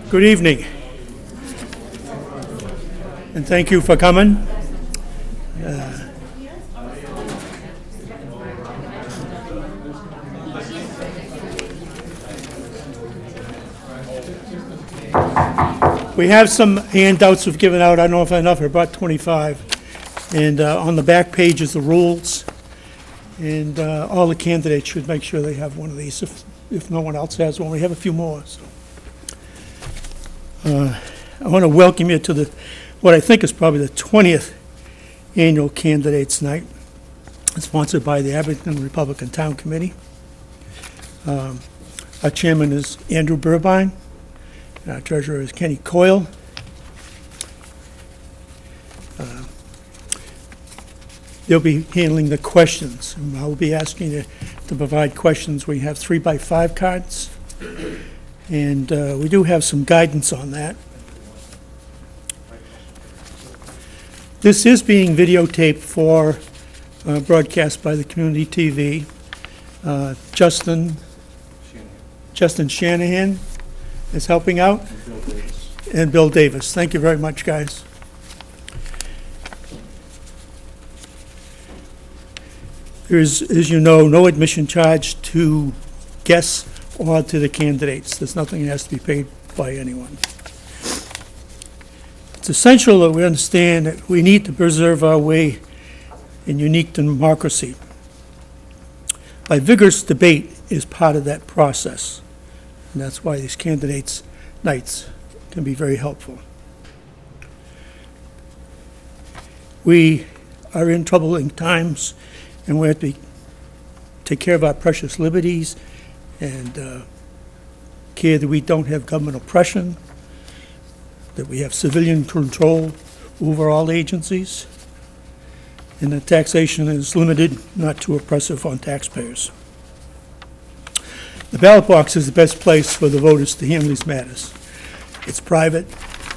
Good evening, and thank you for coming. We have some handouts we've given out. I don't know if enough. I brought 25. And on the back page is the rules. And all the candidates should make sure they have one of these if no one else has one. We have a few more. So. I want to welcome you to what I think is probably the 20th annual Candidates Night. It's sponsored by the Abington Republican Town Committee. Our chairman is Andrew Burbine. Our treasurer is Kenny Coyle. They'll be handling the questions. I'll be asking you to provide questions. We have 3x5 cards, and we do have some guidance on that. This is being videotaped for broadcast by the community TV. Justin Shanahan is helping out, and Bill Davis. Thank you very much, guys. There is, as you know, no admission charge to guests or to the candidates. There's nothing that has to be paid by anyone. It's essential that we understand that we need to preserve our way in unique democracy. A vigorous debate is part of that process, and that's why these candidates' nights can be very helpful. We are in troubling times, and we have to take care of our precious liberties and care that we don't have government oppression, that we have civilian control over all agencies, and that taxation is limited, not too oppressive on taxpayers. The ballot box is the best place for the voters to handle these matters. It's private.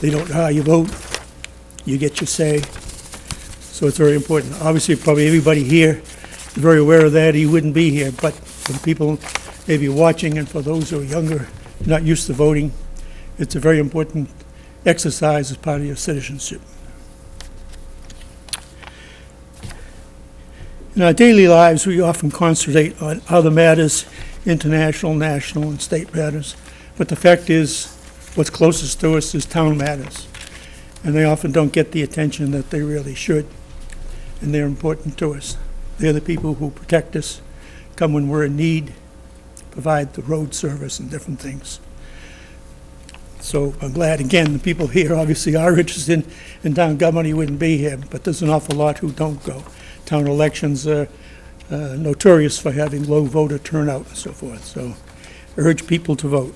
They don't know how you vote. You get your say. So it's very important. Obviously, probably everybody here is very aware of that. He wouldn't be here, but for the people maybe watching and for those who are younger, not used to voting, it's a very important exercise as part of your citizenship. In our daily lives, we often concentrate on other matters, international, national, and state matters, but the fact is, what's closest to us is town matters, and they often don't get the attention that they really should, and they're important to us. They're the people who protect us, come when we're in need, provide the road service and different things. So I'm glad, again, the people here obviously are interested in town government. You wouldn't be here, but there's an awful lot who don't go. Town elections are notorious for having low voter turnout and so forth, so I urge people to vote.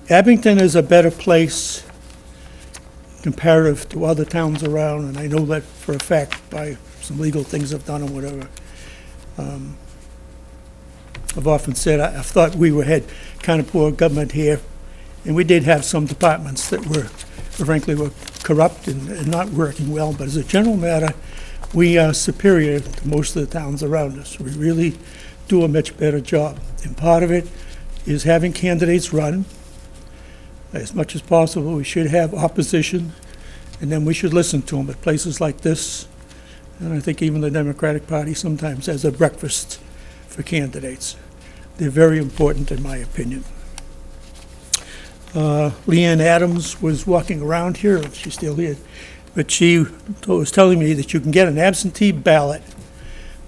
Abington is a better place comparative to other towns around, and I know that for a fact by some legal things I've done or whatever. I've often said I've thought we had kind of poor government here, and we did have some departments that frankly were corrupt and not working well, but as a general matter, we are superior to most of the towns around us. We really do a much better job, and part of it is having candidates run. As much as possible, we should have opposition, and then we should listen to them at places like this. And I think even the Democratic Party sometimes has a breakfast for candidates. They're very important, in my opinion. Leanne Adams was walking around here, she's still here, but she was telling me that you can get an absentee ballot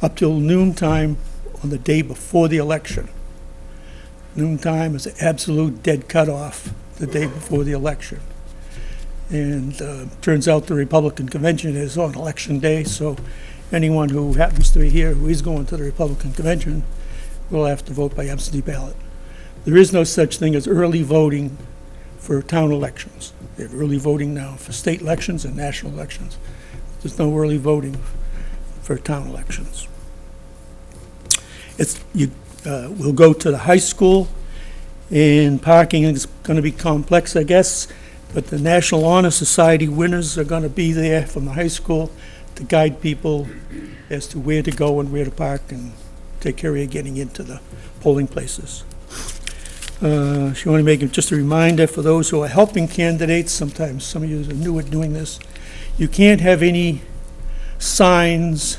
up till noontime on the day before the election. Noontime is an absolute dead cutoff the day before the election. And turns out the Republican convention is on election day, so anyone who happens to be here who is going to the Republican convention will have to vote by absentee ballot. There is no such thing as early voting for town elections. They have early voting now for state elections and national elections. There's no early voting for town elections. We'll go to the high school, and parking is going to be complex, I guess, but the National Honor Society winners are going to be there from the high school to guide people as to where to go and where to park and take care of you getting into the polling places. She wanted to make just a reminder for those who are helping candidates. Sometimes some of you are new at doing this. You can't have any signs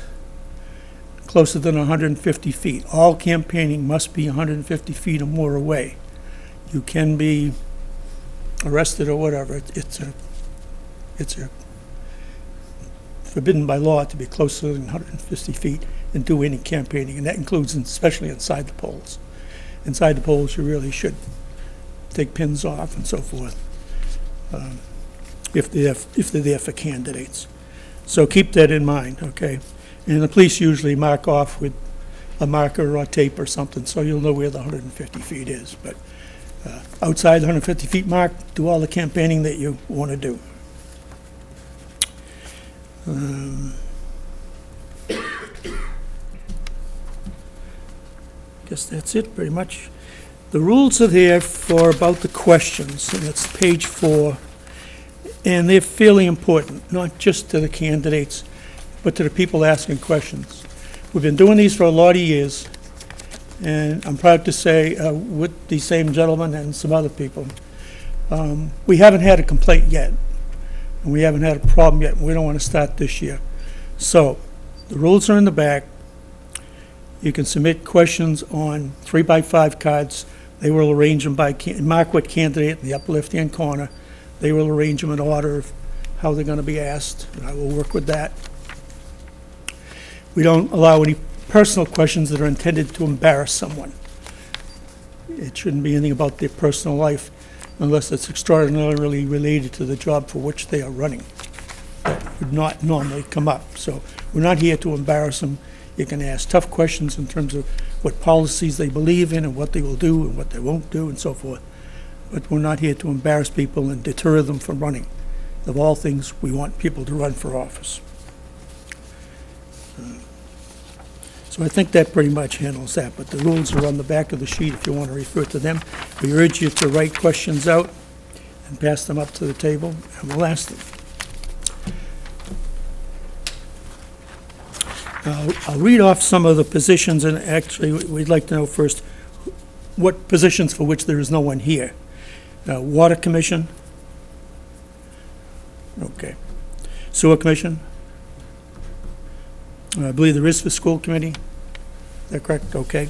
closer than 150 feet. All campaigning must be 150 feet or more away. You can be arrested or whatever. It's a forbidden by law to be closer than 150 feet and do any campaigning, and that includes especially inside the polls. Inside the polls, you really should take pins off and so forth, if they're there for candidates. So keep that in mind, okay? And the police usually mark off with a marker or tape or something, so you'll know where the 150 feet is. But outside the 150 feet mark, do all the campaigning that you want to do. Guess that's it, pretty much. The rules are there for about the questions, and it's page 4. And they're fairly important, not just to the candidates, but to the people asking questions. We've been doing these for a lot of years, and I'm proud to say, with the same gentleman and some other people, we haven't had a complaint yet, and we haven't had a problem yet, and we don't want to start this year. So, the rules are in the back. You can submit questions on 3x5 cards. They will arrange them by, mark what candidate in the upper left-hand corner. They will arrange them in order of how they're going to be asked, and I will work with that. We don't allow any personal questions that are intended to embarrass someone. It shouldn't be anything about their personal life unless it's extraordinarily related to the job for which they are running. That would not normally come up. So we're not here to embarrass them. You can ask tough questions in terms of what policies they believe in and what they will do and what they won't do and so forth. But we're not here to embarrass people and deter them from running. Of all things, we want people to run for office. So I think that pretty much handles that, but the rules are on the back of the sheet if you want to refer to them. We urge you to write questions out and pass them up to the table, and we'll ask them. I'll read off some of the positions, and actually we'd like to know first what positions for which there is no one here. Water Commission. Okay. Sewer Commission. I believe there is for School Committee. Is that correct? Okay.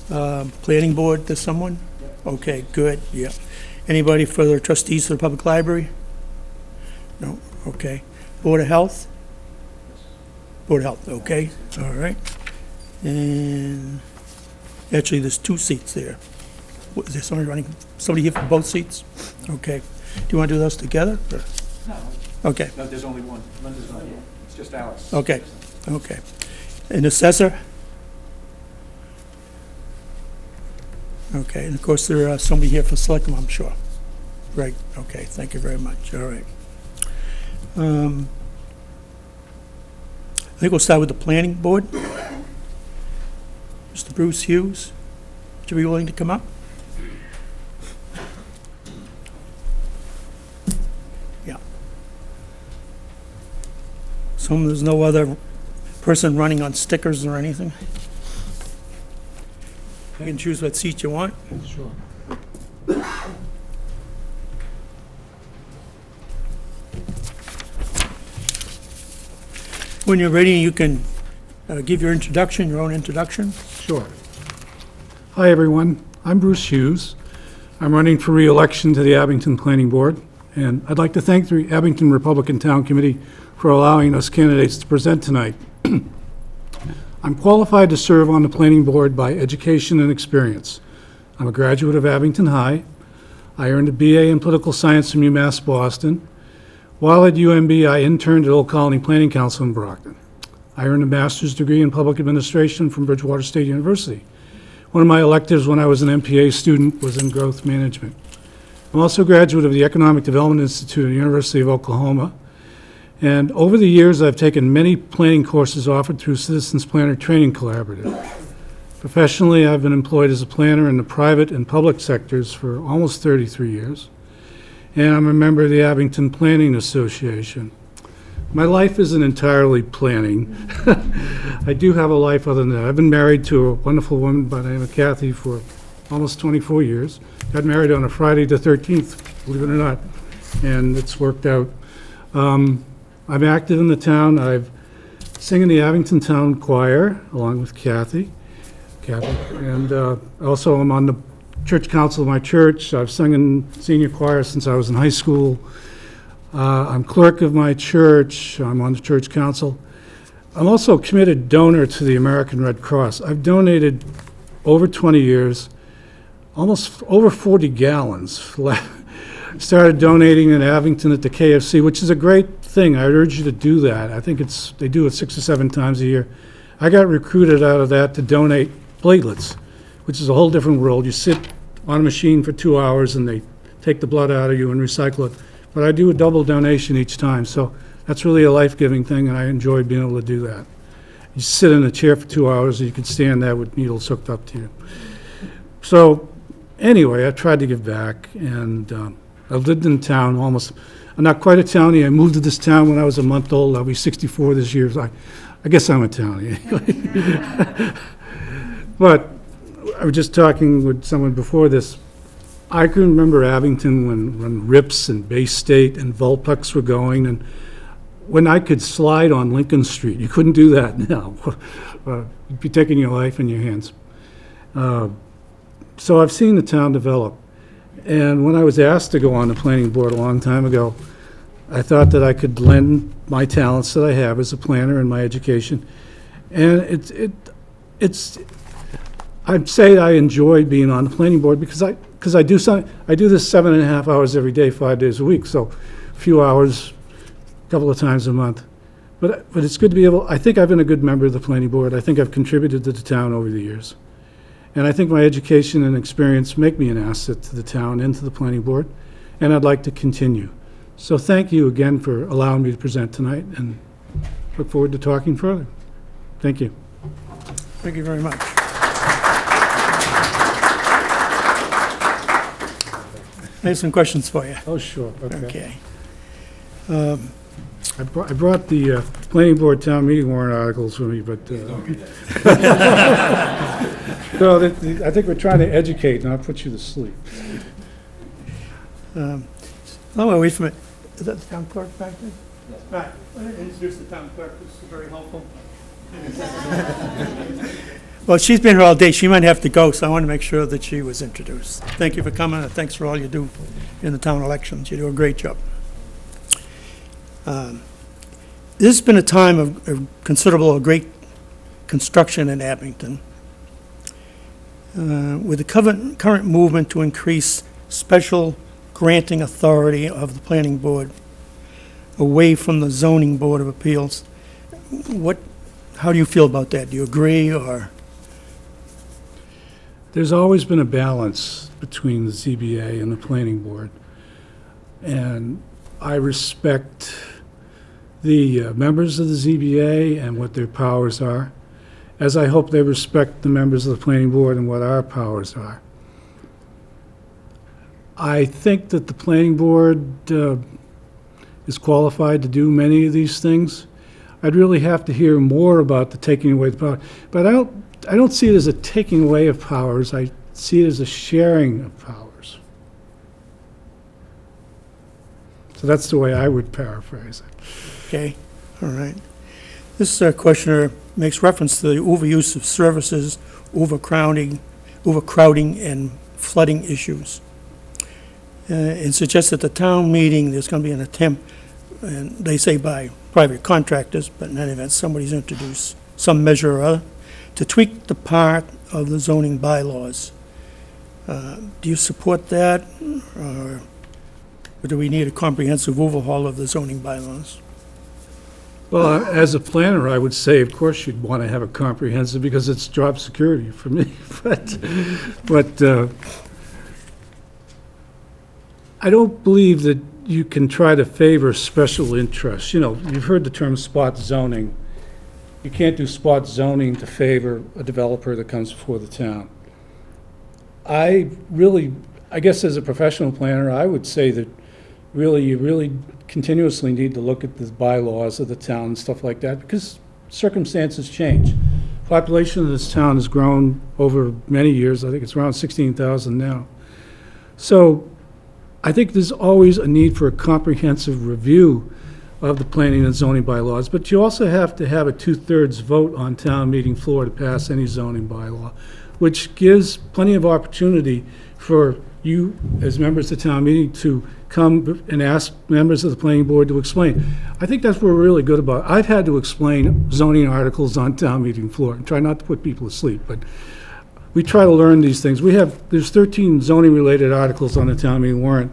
Planning Board, there's someone? Okay, good, yeah. Anybody for the trustees for the Public Library? No, okay. Board of Health? Board of Health, okay, all right. And actually, there's 2 seats there. Is there somebody running, somebody here for both seats? Okay. Do you want to do those together? Or? No. Okay. No, there's only one. Linda's not here. It's just Alice. Okay, okay. And assessor? Okay, and of course there are somebody here for selectmen, I'm sure. Right, okay, thank you very much, all right. I think we'll start with the planning board. Mr. Bruce Hughes, would you be willing to come up? Yeah. So there's no other person running on stickers or anything? You can choose what seat you want. Sure. When you're ready, you can give your introduction, your own introduction. Sure. Hi, everyone. I'm Bruce Hughes. I'm running for re-election to the Abington Planning Board, and I'd like to thank the Abington Republican Town Committee for allowing us candidates to present tonight. I'm qualified to serve on the Planning Board by education and experience. I'm a graduate of Abington High. I earned a BA in Political Science from UMass Boston. While at UMB, I interned at Old Colony Planning Council in Brockton. I earned a master's degree in public administration from Bridgewater State University. One of my electives when I was an MPA student was in growth management. I'm also a graduate of the Economic Development Institute at the University of Oklahoma. And over the years, I've taken many planning courses offered through Citizens Planner Training Collaborative. Professionally, I've been employed as a planner in the private and public sectors for almost 33 years. And I'm a member of the Abington Planning Association. my life isn't entirely planning. I do have a life other than that. I've been married to a wonderful woman by the name of Kathy for almost 24 years. Got married on a Friday the 13th, believe it or not, and it's worked out. I'm active in the town. I've sing in the Abington Town Choir along with Kathy, and also I'm on the church council of my church. I've sung in senior choir since I was in high school. I'm clerk of my church. I'm on the church council. I'm also a committed donor to the American Red Cross. I've donated over 20 years, almost over 40 gallons. Started donating in Abington at the KFC, which is a great thing. I urge you to do that. I think they do it 6 or 7 times a year. I got recruited out of that to donate platelets, which is a whole different world. You sit on a machine for 2 hours and they take the blood out of you and recycle it. But I do a double donation each time, so that's really a life-giving thing, and I enjoy being able to do that. You sit in a chair for 2 hours, and you can stand there with needles hooked up to you. So anyway, I tried to give back, and I've lived in town almost. I'm not quite a townie. I moved to this town when I was a month old. I'll be 64 this year. So I guess I'm a townie anyway. But I was just talking with someone before this. I can remember Abington when Rips and Bay State and Volplex were going, and when I could slide on Lincoln Street. You couldn't do that now. You'd be taking your life in your hands. So I've seen the town develop. And when I was asked to go on the planning board a long time ago, I thought that I could lend my talents that I have as a planner and my education. And I'd say I enjoy being on the planning board because I do this 7.5 hours every day, 5 days a week, so a few hours, a couple of times a month. But it's good to be able. I think I've been a good member of the planning board. I think I've contributed to the town over the years, and I think my education and experience make me an asset to the town and to the planning board, and I'd like to continue. So thank you again for allowing me to present tonight, and look forward to talking further. Thank you. Thank you very much. I have some questions for you. Oh, sure. Okay. I brought the planning board town meeting warrant articles with me, but no, I think we're trying to educate, not put you to sleep. I'm going to wait for a minute. Is that the town clerk back there? Yes. Right. I'll introduce the town clerk. This is very helpful. Well, she's been here all day. She might have to go, so I want to make sure that she was introduced. Thank you for coming, and thanks for all you do in the town elections. You do a great job. This has been a time of considerable, great construction in Abington. With the current movement to increase special granting authority of the planning board away from the zoning board of appeals, how do you feel about that? Do you agree, or? There's always been a balance between the ZBA and the planning board, and I respect the members of the ZBA and what their powers are, as I hope they respect the members of the planning board and what our powers are. I think that the planning board is qualified to do many of these things. I'd really have to hear more about the taking away the power, but I don't see it as a taking away of powers. I see it as a sharing of powers. So that's the way I would paraphrase it. Okay, all right. This questioner makes reference to the overuse of services, overcrowding, and flooding issues. And suggests that the town meeting, there's going to be an attempt, and they say by private contractors, but in any event, somebody's introduced some measure or other, to tweak the part of the zoning bylaws. Do you support that, or do we need a comprehensive overhaul of the zoning bylaws? Well, as a planner, I would say, of course, you'd want to have a comprehensive, because it's job security for me. But I don't believe that you can try to favor special interests. You know, you've heard the term spot zoning. You can't do spot zoning to favor a developer that comes before the town. I guess as a professional planner, I would say that really, you really continuously need to look at the bylaws of the town and stuff like that, because circumstances change. Population of this town has grown over many years. I think it's around 16,000 now. So I think there's always a need for a comprehensive review of the planning and zoning bylaws, but you also have to have a 2/3 vote on town meeting floor to pass any zoning bylaw, which gives plenty of opportunity for you, as members of the town meeting, to come and ask members of the planning board to explain. I think that's what we're really good about. I've had to explain zoning articles on town meeting floor, and try not to put people to sleep, but we try to learn these things. There's 13 zoning-related articles on the town meeting warrant,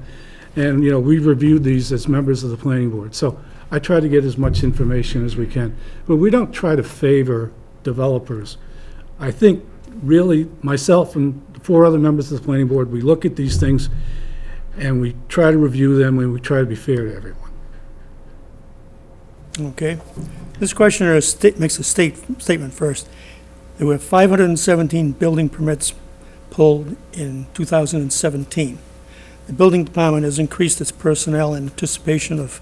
and, we've reviewed these as members of the planning board. So I try to get as much information as we can. But we don't try to favor developers. I think, really, myself and 4 other members of the planning board, we look at these things, and we try to review them, and we try to be fair to everyone. Okay. This questioner makes a statement first. There were 517 building permits pulled in 2017. The building department has increased its personnel in anticipation of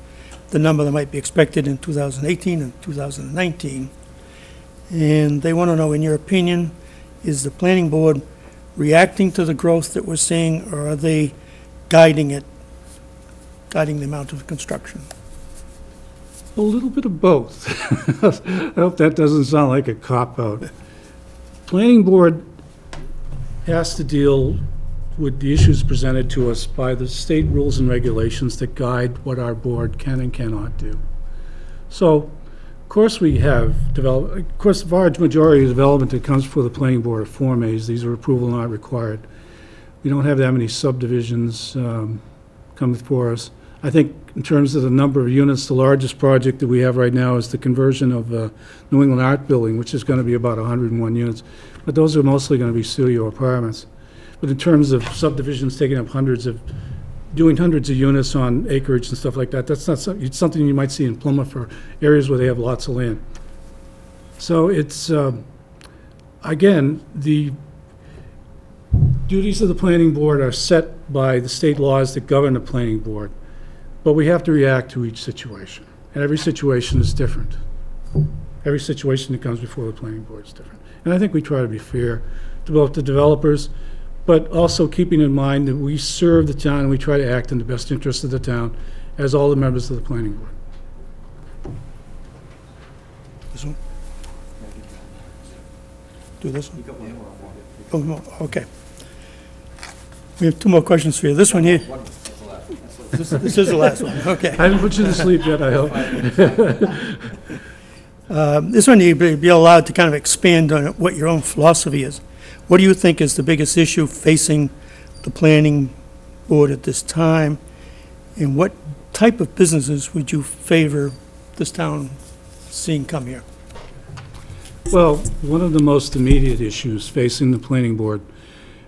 the number that might be expected in 2018 and 2019. And they want to know, in your opinion, is the planning board reacting to the growth that we're seeing, or are they guiding the amount of construction? A little bit of both. I hope that doesn't sound like a cop-out. Planning board has to deal with the issues presented to us by the state rules and regulations that guide what our board can and cannot do. So, of course, we have developed, of course, the large majority of development that comes before the planning board are Form As. These are approval not required. We don't have that many subdivisions come before us. I think in terms of the number of units, the largest project that we have right now is the conversion of New England Art Building, which is going to be about 101 units. But those are mostly going to be studio apartments. But in terms of subdivisions taking up doing hundreds of units on acreage and stuff like that, that's not something, it's something you might see in Plymouth or areas where they have lots of land. So it's, again, the duties of the planning board are set by the state laws that govern the planning board, but we have to react to each situation, and every situation is different. Every situation that comes before the planning board is different. And I think we try to be fair to both the developers, but also keeping in mind that we serve the town and we try to act in the best interest of the town as all the members of the planning board. This one? Do this one? You got one more. Oh, no, okay. We have 2 more questions for you. This one here, this is the last one, okay. I haven't put you to sleep yet, I hope. This one you'd be allowed to kind of expand on what your own philosophy is. What do you think is the biggest issue facing the planning board at this time? And what type of businesses would you favor this town seeing come here? Well, one of the most immediate issues facing the planning board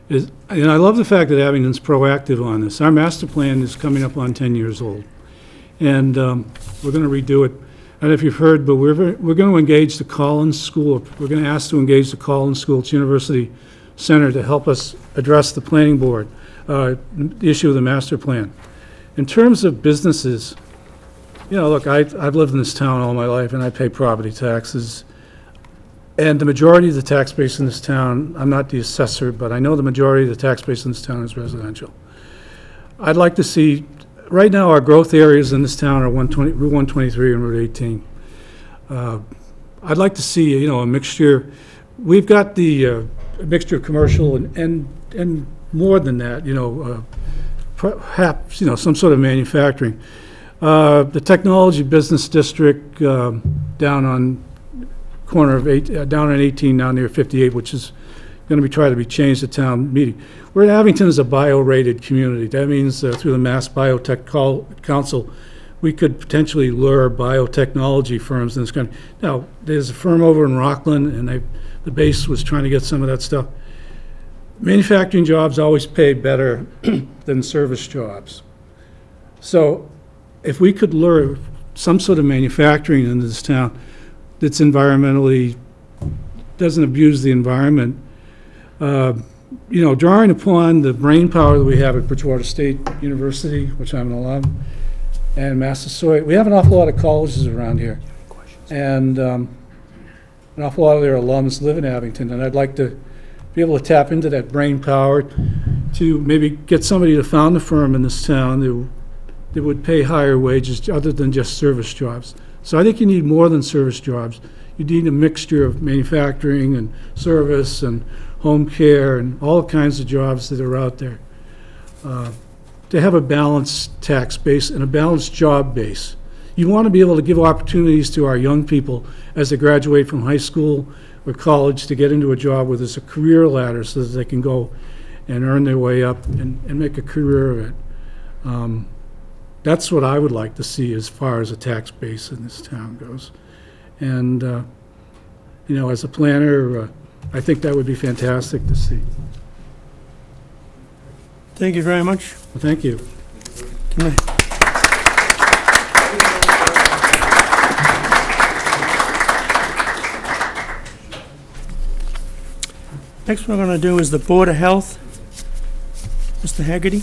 is, and I love the fact that Abington's proactive on this. Our master plan is coming up on 10 years old, and we're going to redo it. I don't know if you've heard, but we're going to engage the Collins School. We're going to ask to engage the Collins School at University Center to help us address the planning board, the issue of the master plan. In terms of businesses, look, I've lived in this town all my life, and I pay property taxes. And the majority of the tax base in this town, I'm not the assessor, but I know the majority of the tax base in this town is residential. I'd like to see, right now, our growth areas in this town are Route 123 and Route 18. I'd like to see, a mixture. We've got the mixture of commercial and more than that, perhaps, some sort of manufacturing. The technology business district down on corner of down on 18, down near 58, which is going to try to be changed at town meeting. We're in Abington as a bio-rated community. That means through the Mass Biotech Council, we could potentially lure biotechnology firms in this country. Now, there's a firm over in Rockland, and the base was trying to get some of that stuff. Manufacturing jobs always pay better than service jobs. So if we could lure some sort of manufacturing into this town that's environmentally, doesn't abuse the environment, drawing upon the brain power that we have at Bridgewater State University, which I'm an alum, and Massasoit. We have an awful lot of colleges around here, and an awful lot of their alums live in Abington, and I'd like to be able to tap into that brain power to maybe get somebody to found a firm in this town that would pay higher wages other than just service jobs. So I think you need more than service jobs. You need a mixture of manufacturing and service and home care and all kinds of jobs that are out there. To have a balanced tax base and a balanced job base. You want to be able to give opportunities to our young people as they graduate from high school or college to get into a job where there's a career ladder so that they can go and earn their way up and make a career of it. That's what I would like to see as far as a tax base in this town goes. And, you know, as a planner, I think that would be fantastic to see. Thank you very much. Well, thank you. Good night. Next one we're going to do is the Board of Health. Mr. Haggerty.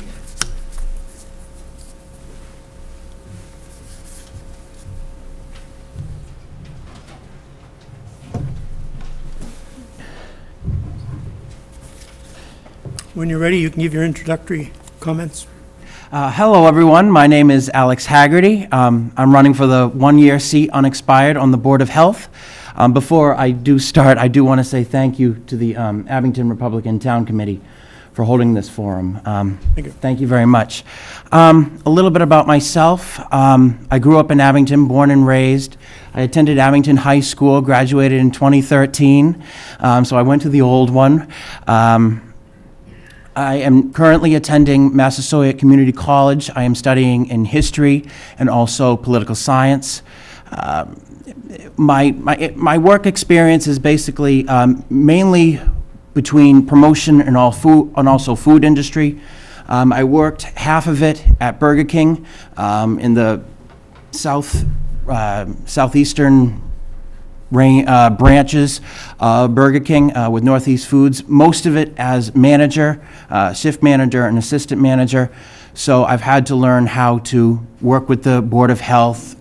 When you're ready, you can give your introductory comments. Hello, everyone. My name is Alex Haggerty. I'm running for the one-year seat unexpired on the Board of Health. Before I do start, I do want to say thank you to the Abington Republican Town Committee for holding this forum. Thank you very much. A little bit about myself. I grew up in Abington, born and raised. I attended Abington High School, graduated in 2013, so I went to the old one. I am currently attending Massasoit Community College. I am studying in history and also political science. My work experience is basically mainly between promotion and also food industry. I worked half of it at Burger King in the southeastern branches of Burger King with Northeast Foods, most of it as manager, shift manager, and assistant manager. So I've had to learn how to work with the Board of Health,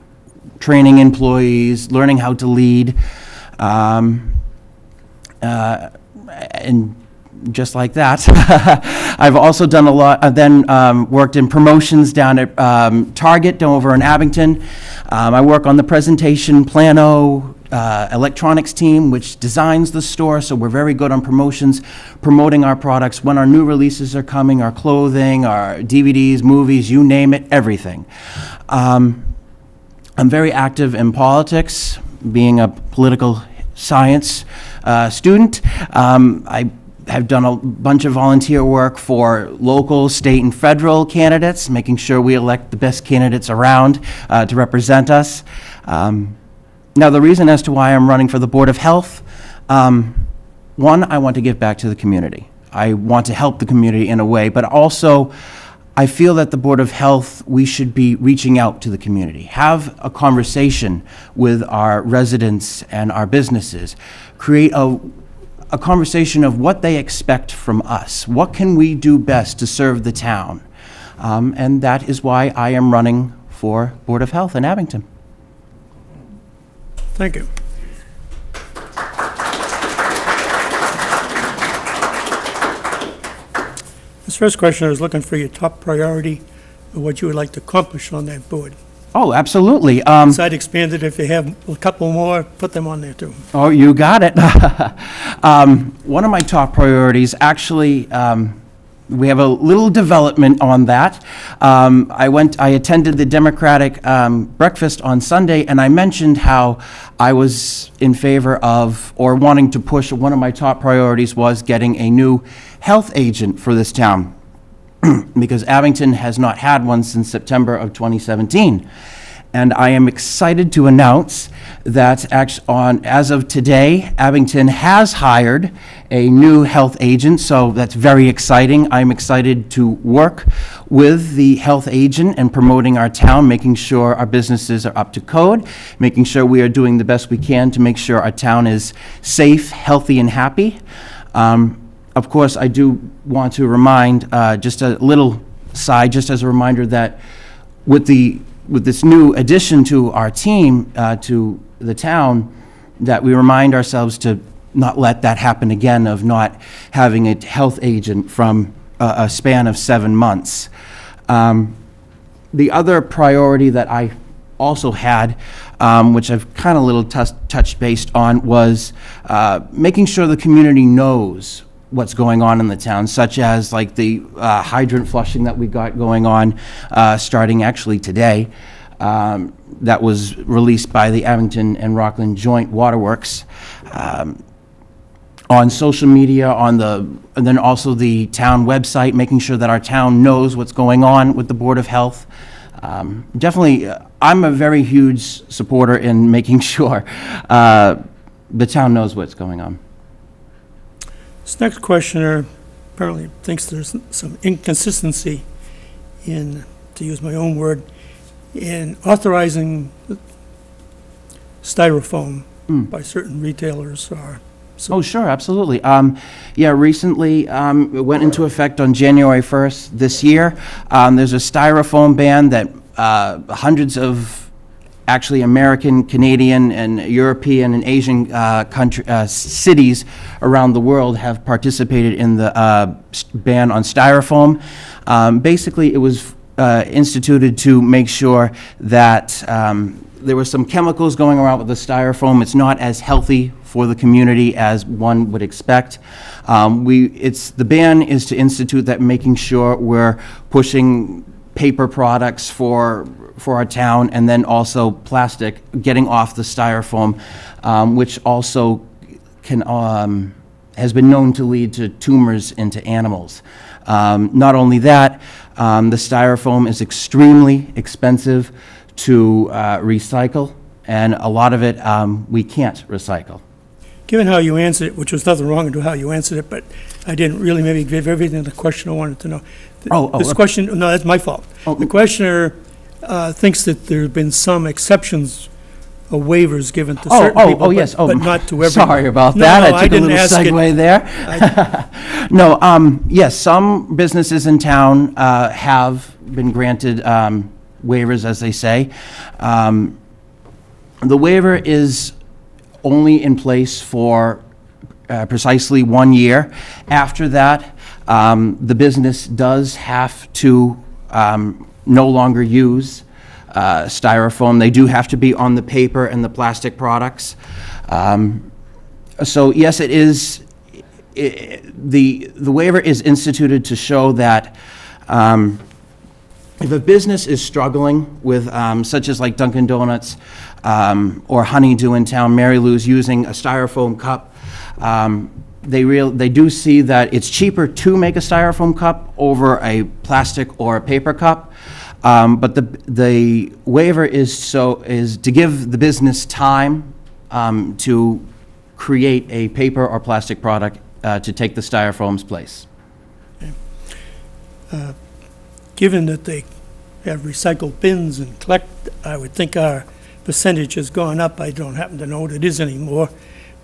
training employees, learning how to lead, and just like that. I've also done a lot, I've then worked in promotions down at Target down over in Abington. I work on the presentation plano electronics team, which designs the store, so we're very good on promotions, promoting our products, when our new releases are coming, our clothing, our DVDs, movies, you name it, everything. I'm very active in politics, being a political science student. I have done a bunch of volunteer work for local, state, and federal candidates, making sure we elect the best candidates around to represent us. Now, the reason as to why I'm running for the Board of Health, one, I want to give back to the community. I want to help the community in a way, but also I feel that the Board of Health, we should be reaching out to the community, have a conversation with our residents and our businesses, create a conversation of what they expect from us. What can we do best to serve the town? And that is why I am running for Board of Health in Abington. Thank you. This first question, I was looking for your top priority or what you would like to accomplish on that board. Oh, absolutely. So I'd expand it if you have a couple more, put them on there too. Oh, you got it. One of my top priorities, actually, we have a little development on that. I attended the Democratic breakfast on Sunday, and I mentioned how I was in favor of, or wanting to push, one of my top priorities was getting a new health agent for this town, because Abington has not had one since September of 2017. And I am excited to announce that as of today, Abington has hired a new health agent, so that's very exciting. I'm excited to work with the health agent and promoting our town, making sure our businesses are up to code, making sure we are doing the best we can to make sure our town is safe, healthy, and happy. Of course, I do want to remind, just a little side, just as a reminder that with the with this new addition to our team, to the town, that we remind ourselves to not let that happen again, of not having a health agent from a span of 7 months. The other priority that I also had, which I've kind of little touched based on, was making sure the community knows what's going on in the town, such as like the hydrant flushing that we got going on, starting actually today, that was released by the Abington and Rockland Joint Waterworks. On social media, and then also the town website, making sure that our town knows what's going on with the Board of Health. Definitely, I'm a very huge supporter in making sure the town knows what's going on. This next questioner apparently thinks there's some inconsistency in, to use my own word, in authorizing styrofoam by certain retailers or. Oh, sure, absolutely. Yeah, recently, it went into effect on January 1st this year. There's a styrofoam ban that hundreds of actually American, Canadian, and European and Asian cities around the world have participated in the ban on styrofoam. Basically, it was instituted to make sure that there were some chemicals going around with the styrofoam. It's not as healthy for the community as one would expect. The ban is to institute that, making sure we're pushing paper products for our town, and then also plastic, getting off the styrofoam, which also has been known to lead to tumors into animals. Not only that, the styrofoam is extremely expensive to recycle, and a lot of it we can't recycle. Given how you answered it, which was nothing wrong with how you answered it, but I didn't really maybe give everything the question I wanted to know. This question, no, that's my fault. The questioner thinks that there have been some exceptions or waivers given to certain people, yes. but not to everyone. Sorry about that. No, I took a little segue there. No, yes, some businesses in town have been granted waivers, as they say. The waiver is only in place for precisely 1 year. After that, the business does have to no longer use styrofoam. They do have to be on the paper and the plastic products. So yes, it is. The waiver is instituted to show that if a business is struggling with, such as like Dunkin' Donuts or Honeydew in town, Mary Lou's using a styrofoam cup, they do see that it's cheaper to make a styrofoam cup over a plastic or a paper cup. But the waiver is to give the business time to create a paper or plastic product to take the styrofoam's place. Given that they have recycled bins and collect, I would think our percentage has gone up. I don't happen to know what it is anymore.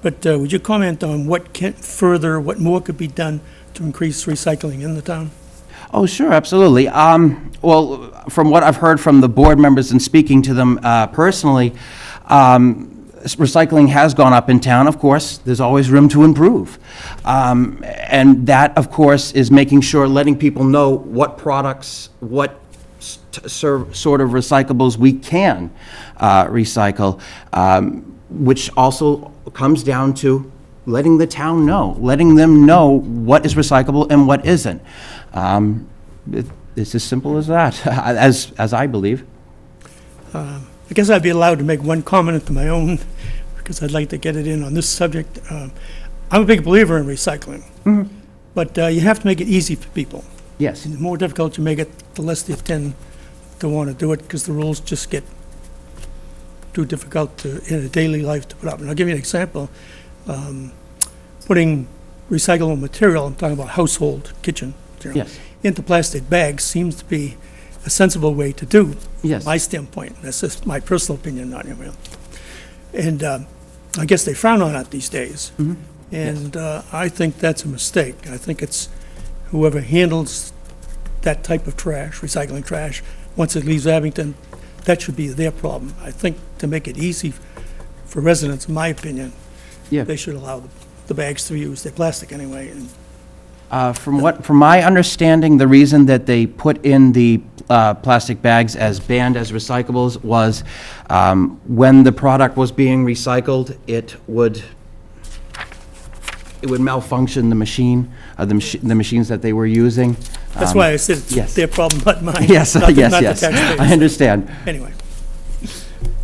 But would you comment on what more could be done to increase recycling in the town? Oh, sure, absolutely. Well, from what I've heard from the board members and speaking to them personally, recycling has gone up in town. Of course, there's always room to improve. And that, of course, is making sure, letting people know what products, what sort of recyclables we can recycle, which also comes down to letting the town know, letting them know what is recyclable and what isn't. It's as simple as that, as I believe. I guess I'd be allowed to make one comment of my own, because I'd like to get it in on this subject. I'm a big believer in recycling, but you have to make it easy for people. Yes. And the more difficult you make it, the less they tend to want to do it, because the rules just get too difficult in a daily life to put up. And I'll give you an example. Putting recyclable material, I'm talking about household kitchen material, Yes. into plastic bags seems to be a sensible way to do, Yes. from my standpoint. That's just my personal opinion, not your own. And I guess they frown on it these days. And I think that's a mistake. I think it's whoever handles that type of trash, recycling trash, once it leaves Abington, that should be their problem. I think to make it easy for residents, in my opinion, Yeah. they should allow the bags to use, they're plastic anyway, and From my understanding, the reason that they put in the plastic bags as banned as recyclables was when the product was being recycled, it would malfunction the machine, the machines that they were using. that's why I said yes. it's their problem, not mine. Yes, not the- yes, not the yes. taxpayers. I understand. Anyway.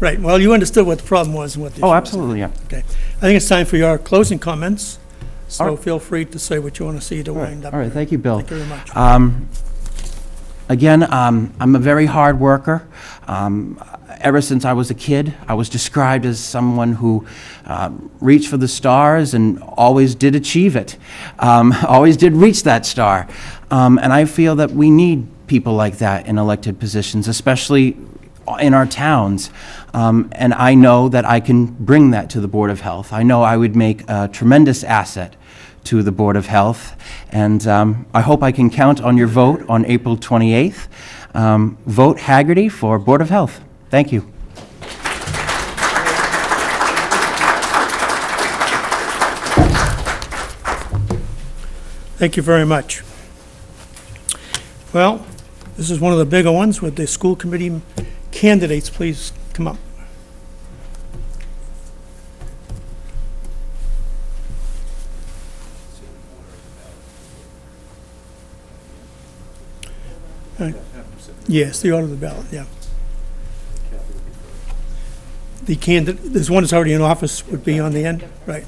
Right, well, you understood what the problem was and what the issue Oh, was. absolutely, yeah. Okay. I think it's time for your closing comments, All so right. feel free to say what you want to see to wind up. All right, thank you, Bill. Thank you very much. Again, I'm a very hard worker. Ever since I was a kid, I was described as someone who reached for the stars and always did achieve it, always did reach that star. And I feel that we need people like that in elected positions, especially in our towns. And I know that I can bring that to the Board of Health. I know I would make a tremendous asset to the Board of Health, and I hope I can count on your vote on April 28th. Vote Haggerty for Board of Health. Thank you. Thank you very much. Well, this is one of the bigger ones with the school committee candidates. Please come up. Yes, the order of the ballot, yeah. The candidate, there's one that's already in office would be on the end, right?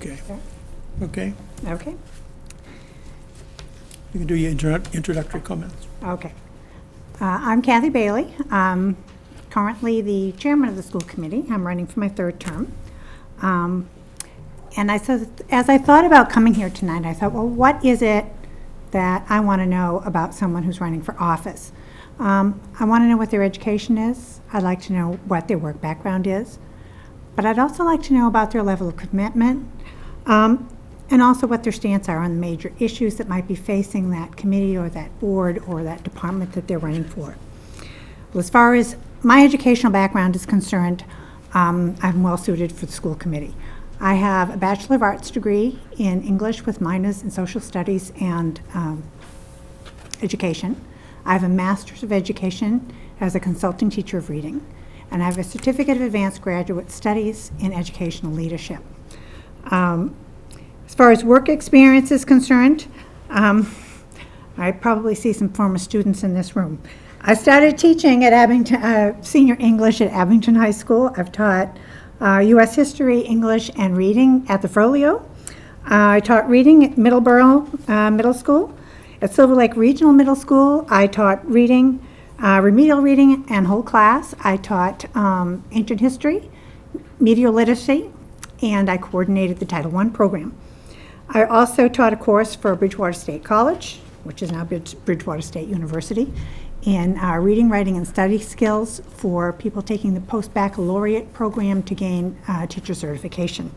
Okay. Okay, Okay, you can do your introductory comments. okay. I'm Kathy Bailey. I'm currently the chairman of the school committee. I'm running for my third term. And as I thought about coming here tonight, I thought, well, what is it that I want to know about someone who's running for office? I want to know what their education is. I'd like to know what their work background is. But I'd also like to know about their level of commitment, and also what their stance are on the major issues that might be facing that committee or that board or that department that they're running for. Well, as far as my educational background is concerned, I'm well suited for the school committee. I have a Bachelor of Arts degree in English with minors in social studies and education. I have a Master's of Education as a consulting teacher of reading, and I have a Certificate of Advanced Graduate Studies in Educational Leadership. As far as work experience is concerned, I probably see some former students in this room. I started teaching at Abington, senior English at Abington High School. I've taught U.S. history, English, and reading at the Frollo. I taught reading at Middleborough Middle School. At Silver Lake Regional Middle School, I taught reading, remedial reading and whole class. I taught ancient history, media literacy, and I coordinated the Title I program. I also taught a course for Bridgewater State College, which is now Bridgewater State University, in reading, writing, and study skills for people taking the post-baccalaureate program to gain teacher certification.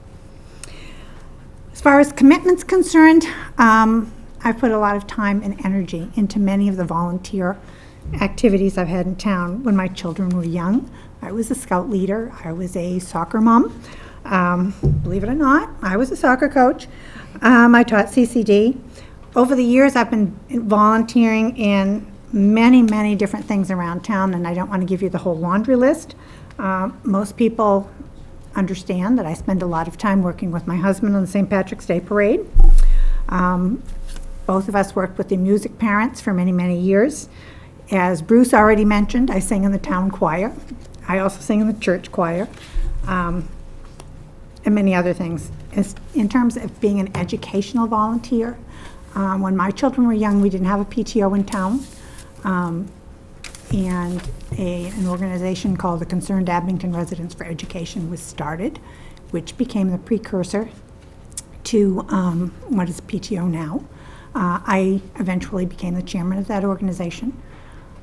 As far as commitment's concerned, I put a lot of time and energy into many of the volunteer activities I've had in town. When my children were young, I was a scout leader, I was a soccer mom. Believe it or not, I was a soccer coach. I taught CCD. Over the years, I've been volunteering in many, many different things around town, and I don't want to give you the whole laundry list. Most people understand that I spend a lot of time working with my husband on the St. Patrick's Day Parade. Both of us worked with the music parents for many, many years. As Bruce already mentioned, I sing in the town choir. I also sing in the church choir, and many other things. In terms of being an educational volunteer, when my children were young, we didn't have a PTO in town, and an organization called the Concerned Abington Residents for Education was started, which became the precursor to what is PTO now. I eventually became the chairman of that organization.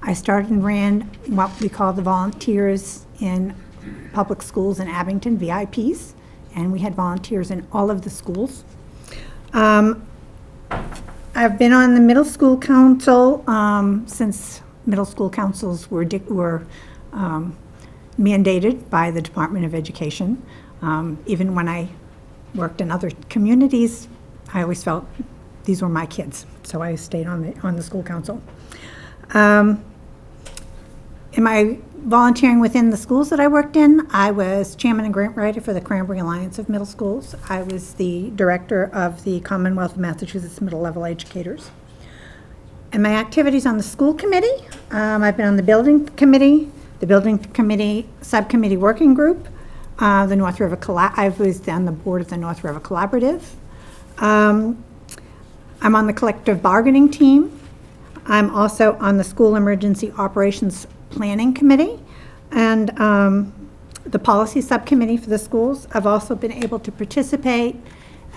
I started and ran what we call the volunteers in public schools in Abington, VIPs, and we had volunteers in all of the schools. I've been on the middle school council since middle school councils were mandated by the Department of Education. Even when I worked in other communities, I always felt these were my kids, so I stayed on the school council. In my volunteering within the schools that I worked in, I was chairman and grant writer for the Cranberry Alliance of Middle Schools. I was the director of the Commonwealth of Massachusetts Middle Level Educators. And my activities on the school committee, I've been on the building committee subcommittee working group, the North River I was on the board of the North River Collaborative. I'm on the collective bargaining team. I'm also on the school emergency operations planning committee and the policy subcommittee for the schools. I've also been able to participate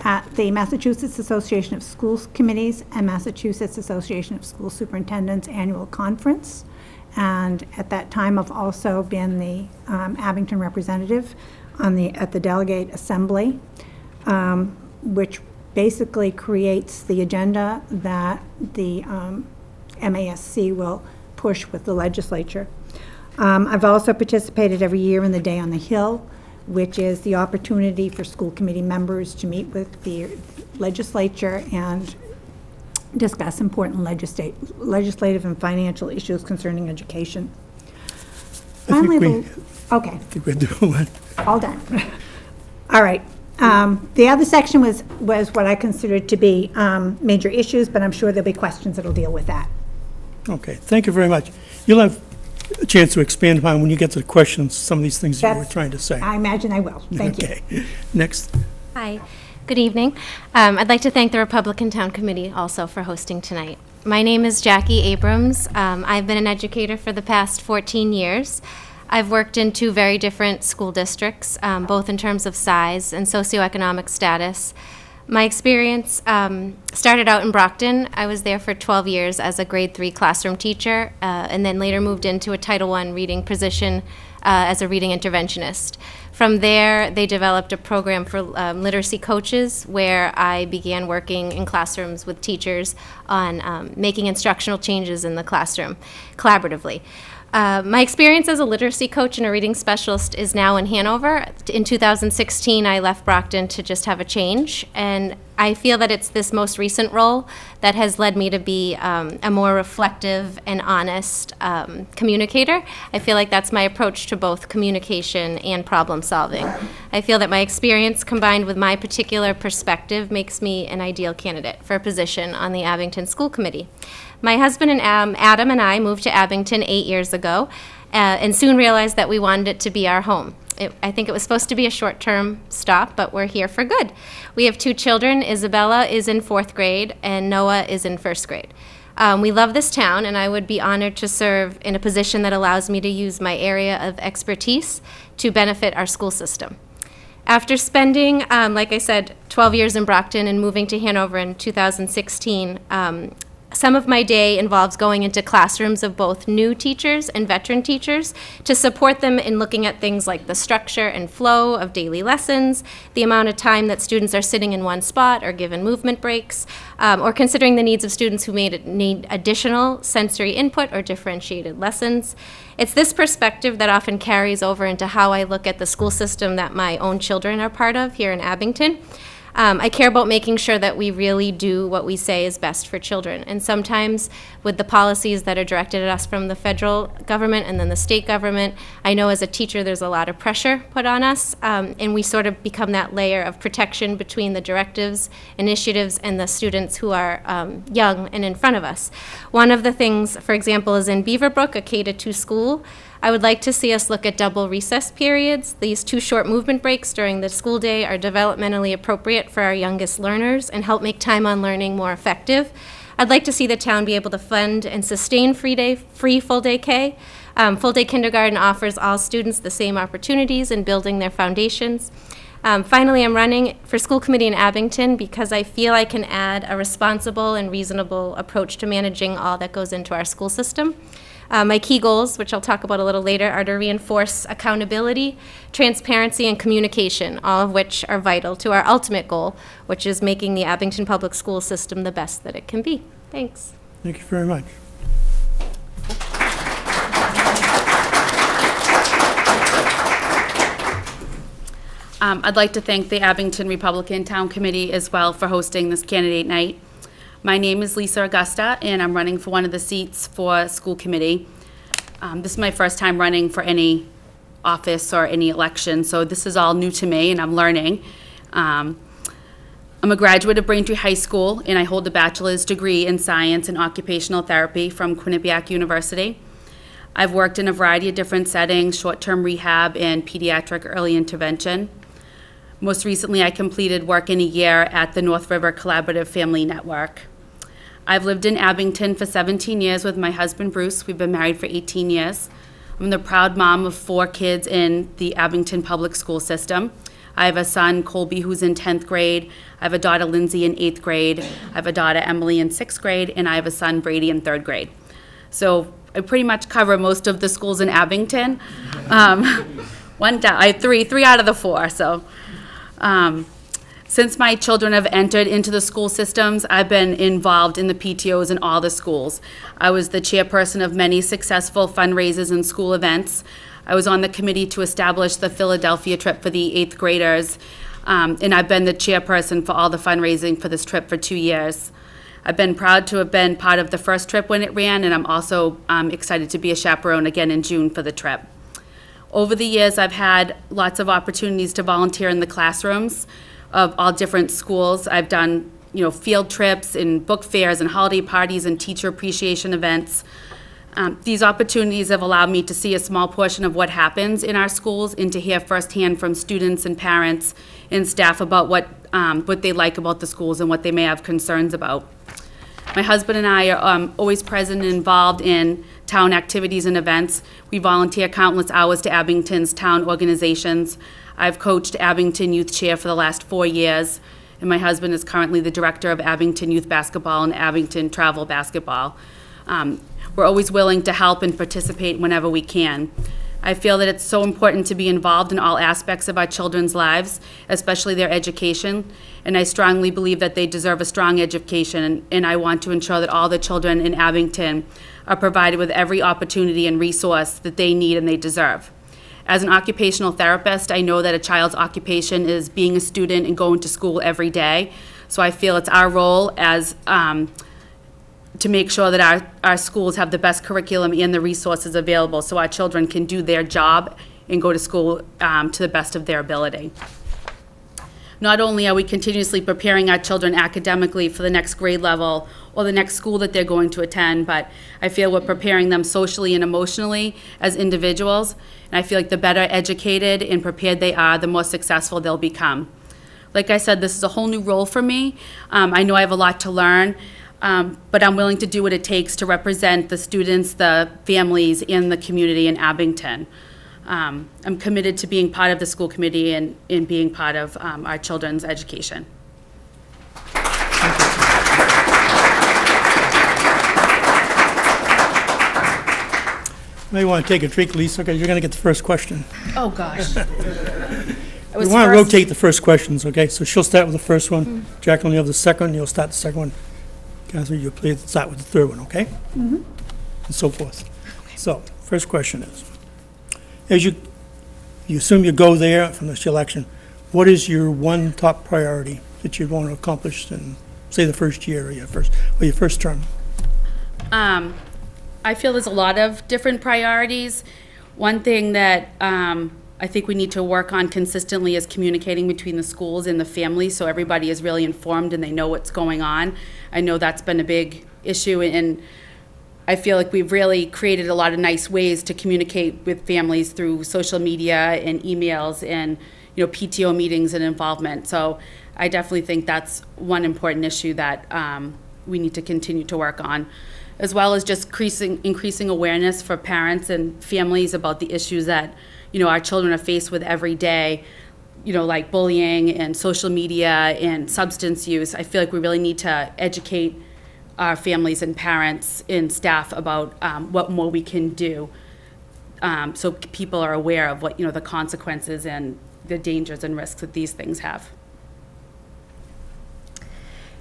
at the Massachusetts Association of Schools Committees and Massachusetts Association of School Superintendents annual conference. And at that time, I've also been the Abington representative at the delegate assembly, which basically creates the agenda that the MASC will push with the legislature. I've also participated every year in the Day on the Hill, which is the opportunity for school committee members to meet with the legislature and discuss important legislative and financial issues concerning education. Okay. I think we're doing it. All done. All right. The other section was what I considered to be major issues, but I'm sure there'll be questions that'll deal with that. Okay, thank you very much. You'll have a chance to expand upon when you get to the questions, some of these things you were trying to say. I imagine I will. Thank you. Okay, next. Hi, good evening. I'd like to thank the Republican Town Committee also for hosting tonight. My name is Jackie Abrams. I've been an educator for the past 14 years. I've worked in 2 very different school districts, both in terms of size and socioeconomic status. My experience started out in Brockton. I was there for 12 years as a grade 3 classroom teacher, and then later moved into a Title I reading position as a reading interventionist. From there, they developed a program for literacy coaches where I began working in classrooms with teachers on making instructional changes in the classroom collaboratively. My experience as a literacy coach and a reading specialist is now in Hanover. In 2016, I left Brockton to just have a change, and I feel that it's this most recent role that has led me to be a more reflective and honest communicator. I feel like that's my approach to both communication and problem solving. I feel that my experience combined with my particular perspective makes me an ideal candidate for a position on the Abington School Committee. My husband and Adam and I moved to Abington 8 years ago and soon realized that we wanted it to be our home. I think it was supposed to be a short-term stop, but we're here for good. We have 2 children. Isabella is in 4th grade and Noah is in 1st grade. We love this town, and I would be honored to serve in a position that allows me to use my area of expertise to benefit our school system. After spending, like I said, 12 years in Brockton and moving to Hanover in 2016, some of my day involves going into classrooms of both new teachers and veteran teachers to support them in looking at things like the structure and flow of daily lessons, the amount of time that students are sitting in one spot or given movement breaks, or considering the needs of students who need additional sensory input or differentiated lessons. It's this perspective that often carries over into how I look at the school system that my own children are part of here in Abington. I care about making sure that we really do what we say is best for children. And sometimes with the policies that are directed at us from the federal government and then the state government, I know as a teacher there's a lot of pressure put on us, and we sort of become that layer of protection between the directives, initiatives, and the students who are young and in front of us. One of the things, for example, is in Beaverbrook, a K-2 school. I would like to see us look at double recess periods. These 2 short movement breaks during the school day are developmentally appropriate for our youngest learners and help make time on learning more effective. I'd like to see the town be able to fund and sustain free full-day K. Full-day kindergarten offers all students the same opportunities in building their foundations. Finally, I'm running for school committee in Abington because I feel I can add a responsible and reasonable approach to managing all that goes into our school system. My key goals, which I'll talk about a little later, are to reinforce accountability, transparency, and communication, all of which are vital to our ultimate goal, which is making the Abington public school system the best that it can be. Thanks. Thank you very much. I'd like to thank the Abington Republican Town Committee as well for hosting this candidate night. My name is Lisa Augusta, and I'm running for one of the seats for school committee. This is my first time running for any office or any election, so this is all new to me, and I'm learning. I'm a graduate of Braintree High School, and I hold a bachelor's degree in science and occupational therapy from Quinnipiac University. I've worked in a variety of different settings, short-term rehab and pediatric early intervention. Most recently, I completed work in a year at the North River Collaborative Family Network. I've lived in Abington for 17 years with my husband, Bruce. We've been married for 18 years. I'm the proud mom of 4 kids in the Abington public school system. I have a son, Colby, who's in 10th grade. I have a daughter, Lindsay, in 8th grade. I have a daughter, Emily, in 6th grade. And I have a son, Brady, in 3rd grade. So I pretty much cover most of the schools in Abington. I have three out of the 4, so. Since my children have entered into the school systems, I've been involved in the PTOs in all the schools. I was the chairperson of many successful fundraisers and school events. I was on the committee to establish the Philadelphia trip for the 8th graders, and I've been the chairperson for all the fundraising for this trip for 2 years. I've been proud to have been part of the first trip when it ran, and I'm also excited to be a chaperone again in June for the trip. Over the years, I've had lots of opportunities to volunteer in the classrooms of all different schools. I've done, field trips and book fairs and holiday parties and teacher appreciation events. These opportunities have allowed me to see a small portion of what happens in our schools and to hear firsthand from students and parents and staff about what they like about the schools and what they may have concerns about. My husband and I are always present and involved in town activities and events. We volunteer countless hours to Abington's town organizations. I've coached Abington Youth Chair for the last 4 years, and my husband is currently the director of Abington Youth Basketball and Abington Travel Basketball. We're always willing to help and participate whenever we can. I feel that it's so important to be involved in all aspects of our children's lives, especially their education, and I strongly believe that they deserve a strong education, and I want to ensure that all the children in Abington are provided with every opportunity and resource that they need and they deserve. As an occupational therapist, I know that a child's occupation is being a student and going to school every day, so I feel it's our role as to make sure that our schools have the best curriculum and the resources available so our children can do their job and go to school to the best of their ability. Not only are we continuously preparing our children academically for the next grade level or the next school that they're going to attend, but I feel we're preparing them socially and emotionally as individuals, and I feel like the better educated and prepared they are, the more successful they'll become. Like I said, this is a whole new role for me. I know I have a lot to learn, but I'm willing to do what it takes to represent the students, the families, and the community in Abington. I'm committed to being part of the school committee and being part of our children's education. You may want to take a drink, Lisa, because you're going to get the first question. Oh, gosh. We want to rotate the first questions, okay? So she'll start with the first one. Jacqueline, you'll have the second, you'll start the second one. Catherine, you'll please start with the third one, okay? And so forth. Okay. So, first question is, as you assume you go there from this election, what is your one top priority that you'd want to accomplish in, say, the first year or your first term? I feel there's a lot of different priorities. One thing that I think we need to work on consistently is communicating between the schools and the families so everybody is really informed and they know what's going on. I know that's been a big issue, and I feel like we've really created a lot of nice ways to communicate with families through social media and emails and PTO meetings and involvement. So I definitely think that's one important issue that we need to continue to work on, as well as just increasing awareness for parents and families about the issues that our children are faced with every day, like bullying and social media and substance use. I feel like we really need to educate our families and parents and staff about what more we can do, so people are aware of what, the consequences and the dangers and risks that these things have.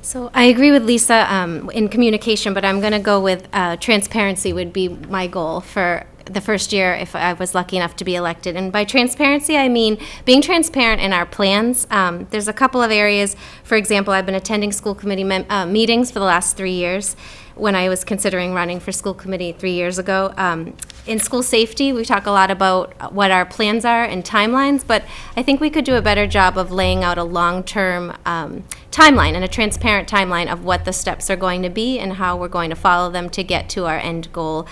So I agree with Lisa in communication, but I'm going to go with transparency would be my goal for the first year if I was lucky enough to be elected. And by transparency, I mean being transparent in our plans. There's a couple of areas. For example, I've been attending school committee meetings for the last 3 years when I was considering running for school committee 3 years ago. In school safety, we talk a lot about what our plans are and timelines, but I think we could do a better job of laying out a long-term timeline and a transparent timeline of what the steps are going to be and how we're going to follow them to get to our end goal.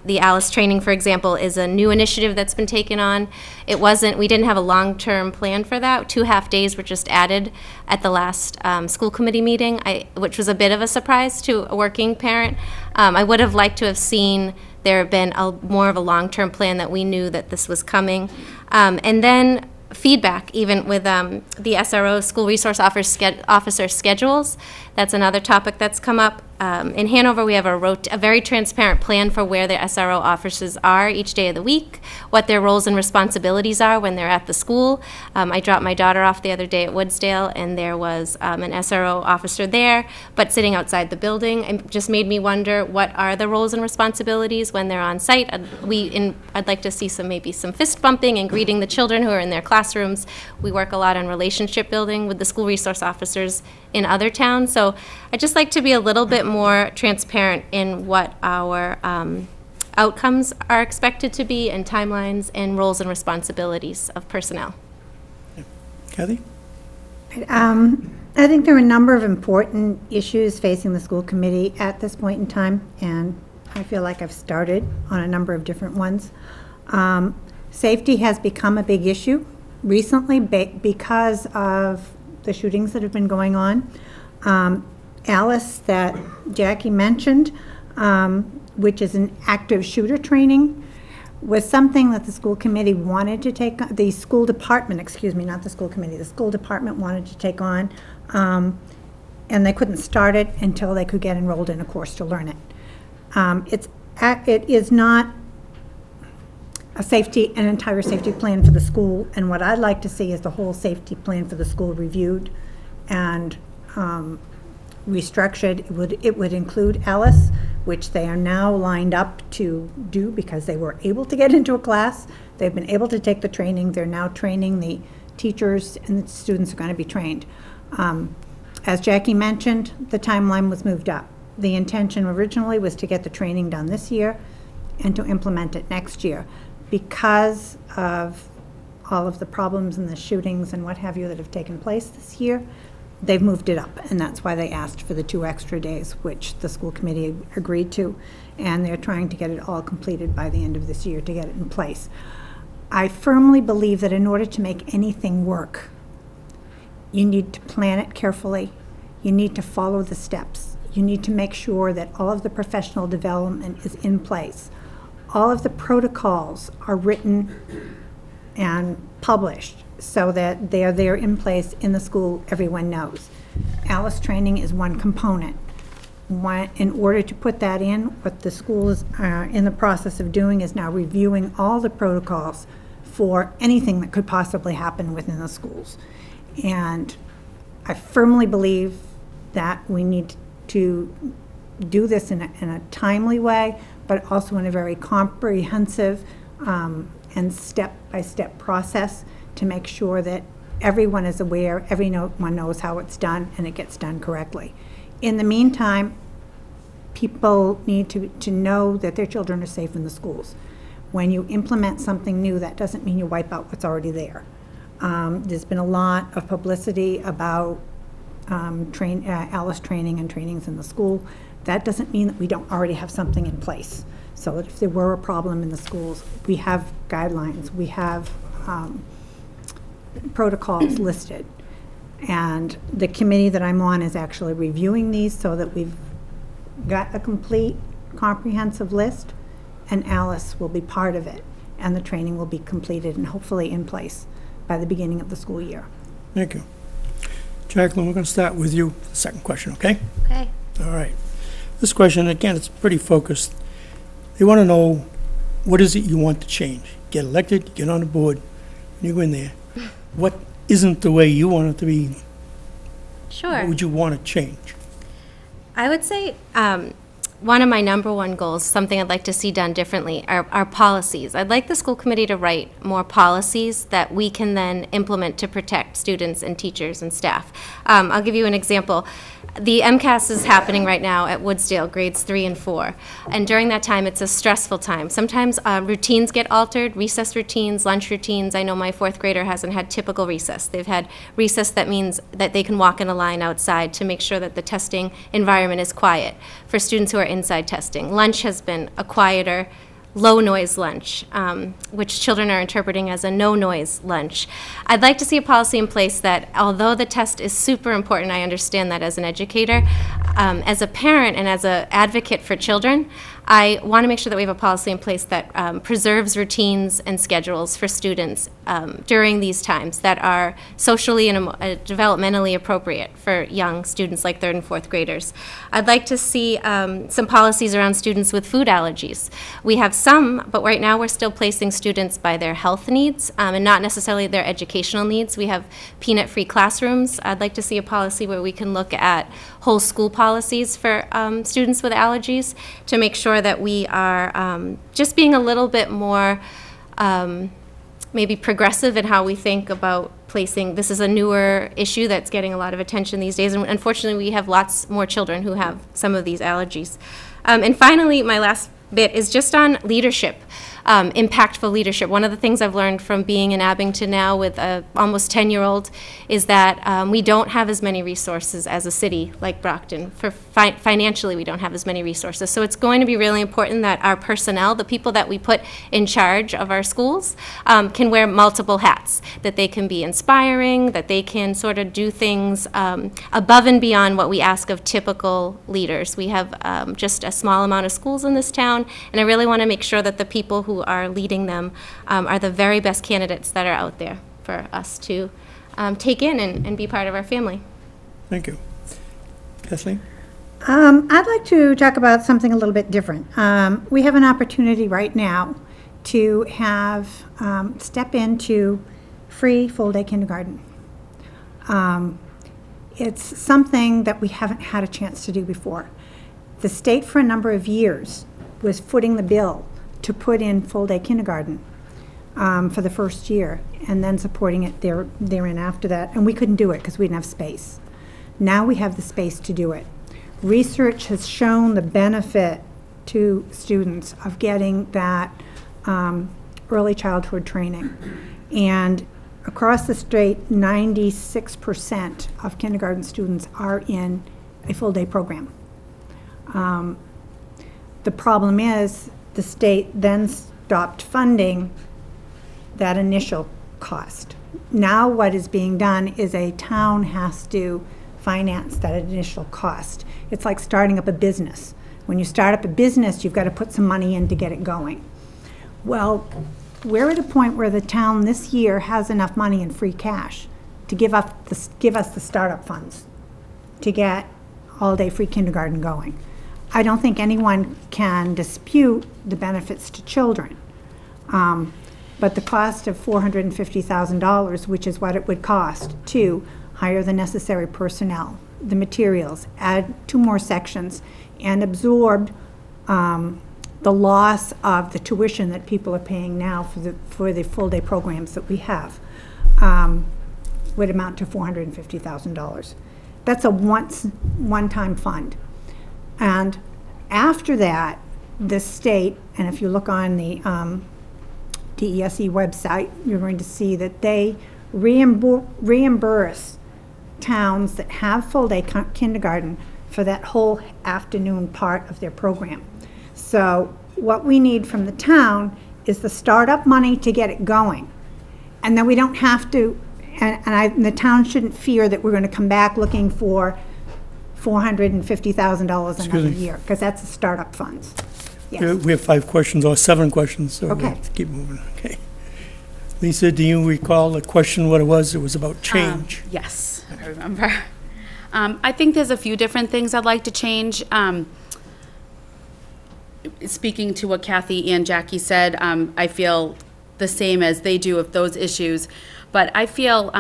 The ALICE training, for example, is a new initiative that's been taken on. We didn't have a long-term plan for that. 2 half-days were just added at the last school committee meeting, which was a bit of a surprise to a working parent. I would have liked to have seen there have been more of a long-term plan that we knew that this was coming. And then feedback, even with the SRO, school resource officer schedules. That's another topic that's come up. In Hanover, we have a very transparent plan for where the SRO officers are each day of the week, what their roles and responsibilities are when they're at the school. I dropped my daughter off the other day at Woodsdale, and there was an SRO officer there, but sitting outside the building. It just made me wonder, what are the roles and responsibilities when they're on site? I'd like to see maybe some fist bumping and greeting the children who are in their classrooms. We work a lot on relationship building with the school resource officers in other towns. So I'd just like to be a little bit more transparent in what our outcomes are expected to be and timelines and roles and responsibilities of personnel. Kathy? I think there are a number of important issues facing the school committee at this point in time, and I feel like I've started on a number of different ones. Safety has become a big issue recently because of the shootings that have been going on. ALICE, that Jackie mentioned, which is an active shooter training, was something that the school committee wanted to take, the school department, excuse me, not the school committee, the school department wanted to take on, and they couldn't start it until they could get enrolled in a course to learn it. It is not an entire safety plan for the school, and what I'd like to see is the whole safety plan for the school reviewed and restructured. It would include ALICE, which they are now lined up to do because they were able to get into a class. They've been able to take the training. They're now training the teachers, and the students are going to be trained. As Jackie mentioned, the timeline was moved up. The intention originally was to get the training done this year and to implement it next year. Because of all of the problems and the shootings and what have you that have taken place this year, they've moved it up, and that's why they asked for the 2 extra days, which the school committee agreed to, and they're trying to get it all completed by the end of this year to get it in place. I firmly believe that in order to make anything work, you need to plan it carefully, you need to follow the steps, you need to make sure that all of the professional development is in place. All of the protocols are written and published so that they are there in place in the school, everyone knows. ALICE training is one component. In order to put that in, what the school is in the process of doing is now reviewing all the protocols for anything that could possibly happen within the schools. And I firmly believe that we need to do this in a timely way, but also in a very comprehensive and step-by-step process to make sure that everyone is aware, everyone knows how it's done, and it gets done correctly. In the meantime, people need to know that their children are safe in the schools. When you implement something new, that doesn't mean you wipe out what's already there. There's been a lot of publicity about ALICE training and trainings in the school. That doesn't mean that we don't already have something in place. So that if there were a problem in the schools, we have guidelines, we have protocols listed. And the committee that I'm on is actually reviewing these so that we've got a complete, comprehensive list, and ALICE will be part of it, and the training will be completed and hopefully in place by the beginning of the school year. Thank you. Jacqueline, we're going to start with you, the second question, okay? Okay. All right. This question, again, it's pretty focused. They want to know, what is it you want to change? Get elected, get on the board, you go in there. What isn't the way you want it to be? Sure. What would you want to change? I would say one of my number one goals, something I'd like to see done differently, are policies. I'd like the school committee to write more policies that we can then implement to protect students and teachers and staff. I'll give you an example. The MCAS is happening right now at Woodsdale, grades 3 and 4. And during that time, it's a stressful time. Sometimes routines get altered, recess routines, lunch routines. I know my 4th grader hasn't had typical recess. They've had recess that means that they can walk in a line outside to make sure that the testing environment is quiet for students who are inside testing. Lunch has been a quieter, low-noise lunch, which children are interpreting as a no-noise lunch. I'd like to see a policy in place that, although the test is super important, I understand that as an educator, as a parent and as an advocate for children, I want to make sure that we have a policy in place that preserves routines and schedules for students during these times that are socially and developmentally appropriate for young students like 3rd and 4th graders. I'd like to see some policies around students with food allergies. We have some, but right now we're still placing students by their health needs and not necessarily their educational needs. We have peanut-free classrooms. I'd like to see a policy where we can look at whole school policies for students with allergies to make sure that we are just being a little bit more maybe progressive in how we think about placing. This is a newer issue that's getting a lot of attention these days, and unfortunately we have lots more children who have some of these allergies. And finally, my last bit is just on leadership. Impactful leadership. One of the things I've learned from being in Abington now with a almost 10-year-old is that we don't have as many resources as a city like Brockton. Financially, we don't have as many resources. So it's going to be really important that our personnel, the people that we put in charge of our schools, can wear multiple hats, that they can be inspiring, that they can sort of do things above and beyond what we ask of typical leaders. We have just a small amount of schools in this town, and I really want to make sure that the people who are leading them are the very best candidates that are out there for us to take in and be part of our family. Thank you. Kathleen? I'd like to talk about something a little bit different. We have an opportunity right now to have step into free full-day kindergarten. It's something that we haven't had a chance to do before. The state for a number of years was footing the bill to put in full-day kindergarten for the first year and then supporting it therein after that. And we couldn't do it because we didn't have space. Now we have the space to do it. Research has shown the benefit to students of getting that early childhood training. And across the state, 96% of kindergarten students are in a full-day program. The problem is the state then stopped funding that initial cost. Now what is being done is a town has to finance that initial cost. It's like starting up a business. When you start up a business, you've got to put some money in to get it going. Well, we're at a point where the town this year has enough money in free cash to give us the startup funds to get all-day free kindergarten going. I don't think anyone can dispute the benefits to children, but the cost of $450,000, which is what it would cost to hire the necessary personnel, the materials, add 2 more sections, and absorb the loss of the tuition that people are paying now for the full-day programs that we have, would amount to $450,000. That's a one-time fund. And after that, the state, and if you look on the DESE website, you're going to see that they reimburse towns that have full-day kindergarten for that whole afternoon part of their program. So what we need from the town is the startup money to get it going. And then we don't have to, and the town shouldn't fear that we're going to come back looking for $450,000 another year, because that's the startup funds. Yes. We have 5 questions or 7 questions, so Okay. we have to keep moving. Okay. Lisa, do you recall the question, what it was? It was about change. Yes, I remember. I think there's a few different things I'd like to change. Speaking to what Kathy and Jackie said, I feel the same as they do of those issues. But I feel,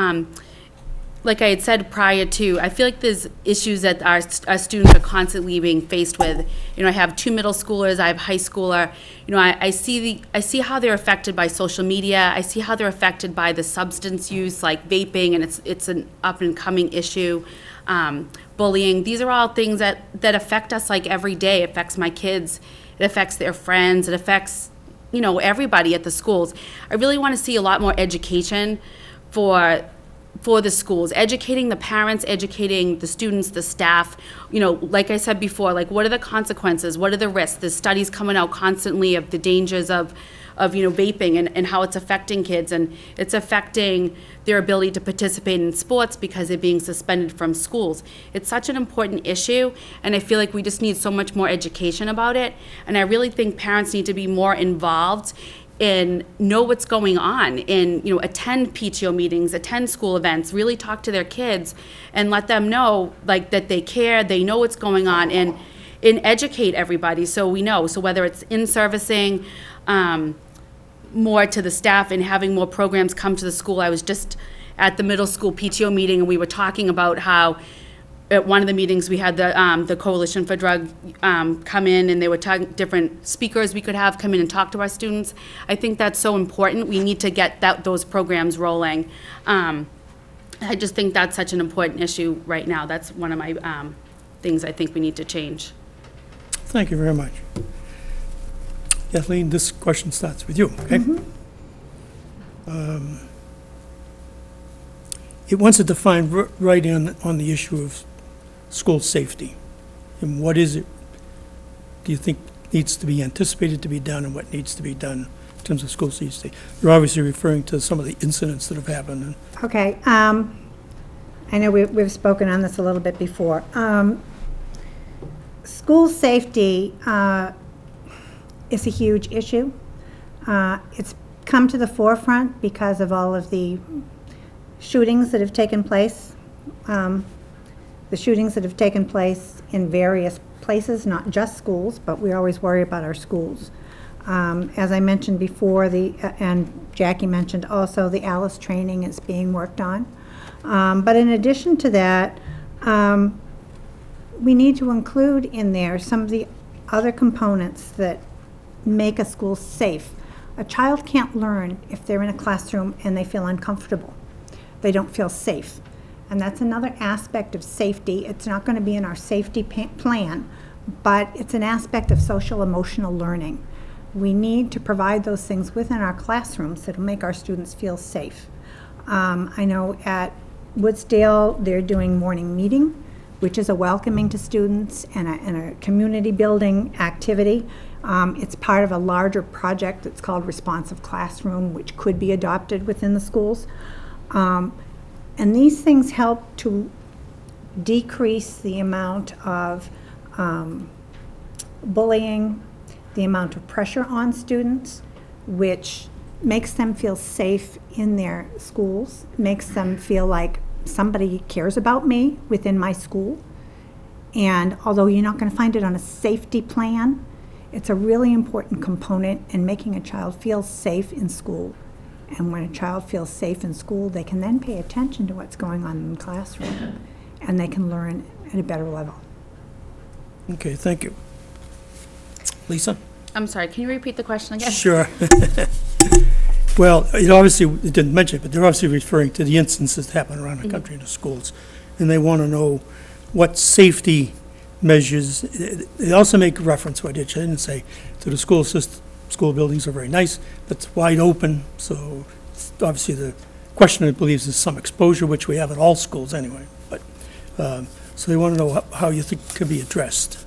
like I had said prior to, I feel like there's issues that our students are constantly being faced with. You know, I have 2 middle schoolers, I have a high schooler. You know, I see how they're affected by social media. I see how they're affected by the substance use, like vaping, and it's an up and coming issue. Bullying. These are all things that affect us like every day. It affects my kids. It affects their friends. It affects, you know, everybody at the schools. I really want to see a lot more education for the schools, educating the parents, educating the students, the staff. You know, like I said before, like what are the consequences? What are the risks? There's studies coming out constantly of the dangers of you know, vaping and how it's affecting kids, and it's affecting their ability to participate in sports because they're being suspended from schools. It's such an important issue, and I feel like we just need so much more education about it, and I really think parents need to be more involved and know what's going on, and, you know, attend PTO meetings, attend school events, really talk to their kids and let them know, like, that they care, they know what's going on, and educate everybody so we know. So whether it's in servicing more to the staff and having more programs come to the school. I was just at the middle school PTO meeting, and we were talking about how at one of the meetings we had the Coalition for Drug come in, and they were talking different speakers we could have come in and talk to our students. I think that's so important. We need to get those programs rolling. I just think that's such an important issue right now. That's one of my things I think we need to change. Thank you very much. Kathleen, this question starts with you, okay? It wants to define right on the issue of school safety. And what is it, do you think needs to be anticipated to be done, and what needs to be done in terms of school safety? You're obviously referring to some of the incidents that have happened. Okay. I know we've spoken on this a little bit before. School safety is a huge issue. It's come to the forefront because of all of the shootings that have taken place. The shootings that have taken place in various places, not just schools, but we always worry about our schools. As I mentioned before, and Jackie mentioned also, the ALICE training is being worked on. But in addition to that, we need to include in there some of the other components that make a school safe. A child can't learn if they're in a classroom and they feel uncomfortable. They don't feel safe. And that's another aspect of safety. It's not going to be in our safety plan, but it's an aspect of social emotional learning. We need to provide those things within our classrooms that will make our students feel safe. I know at Woodsdale they're doing morning meeting, which is a welcoming to students and a community building activity. It's part of a larger project that's called Responsive Classroom, which could be adopted within the schools. And these things help to decrease the amount of bullying, the amount of pressure on students, which makes them feel safe in their schools, makes them feel like somebody cares about me within my school. And although you're not going to find it on a safety plan, it's a really important component in making a child feel safe in school. And when a child feels safe in school, they can then pay attention to what's going on in the classroom, and they can learn at a better level. Okay, thank you. Lisa? I'm sorry, can you repeat the question again? Sure. Well, it didn't mention it, but they're obviously referring to the instances that happen around the country in the schools. And they want to know what safety measures. They also make reference, what I didn't say, to the school system. School buildings are very nice, but it's wide open, so obviously the question, I believe, is some exposure, which we have at all schools anyway. But so they want to know how you think it could be addressed.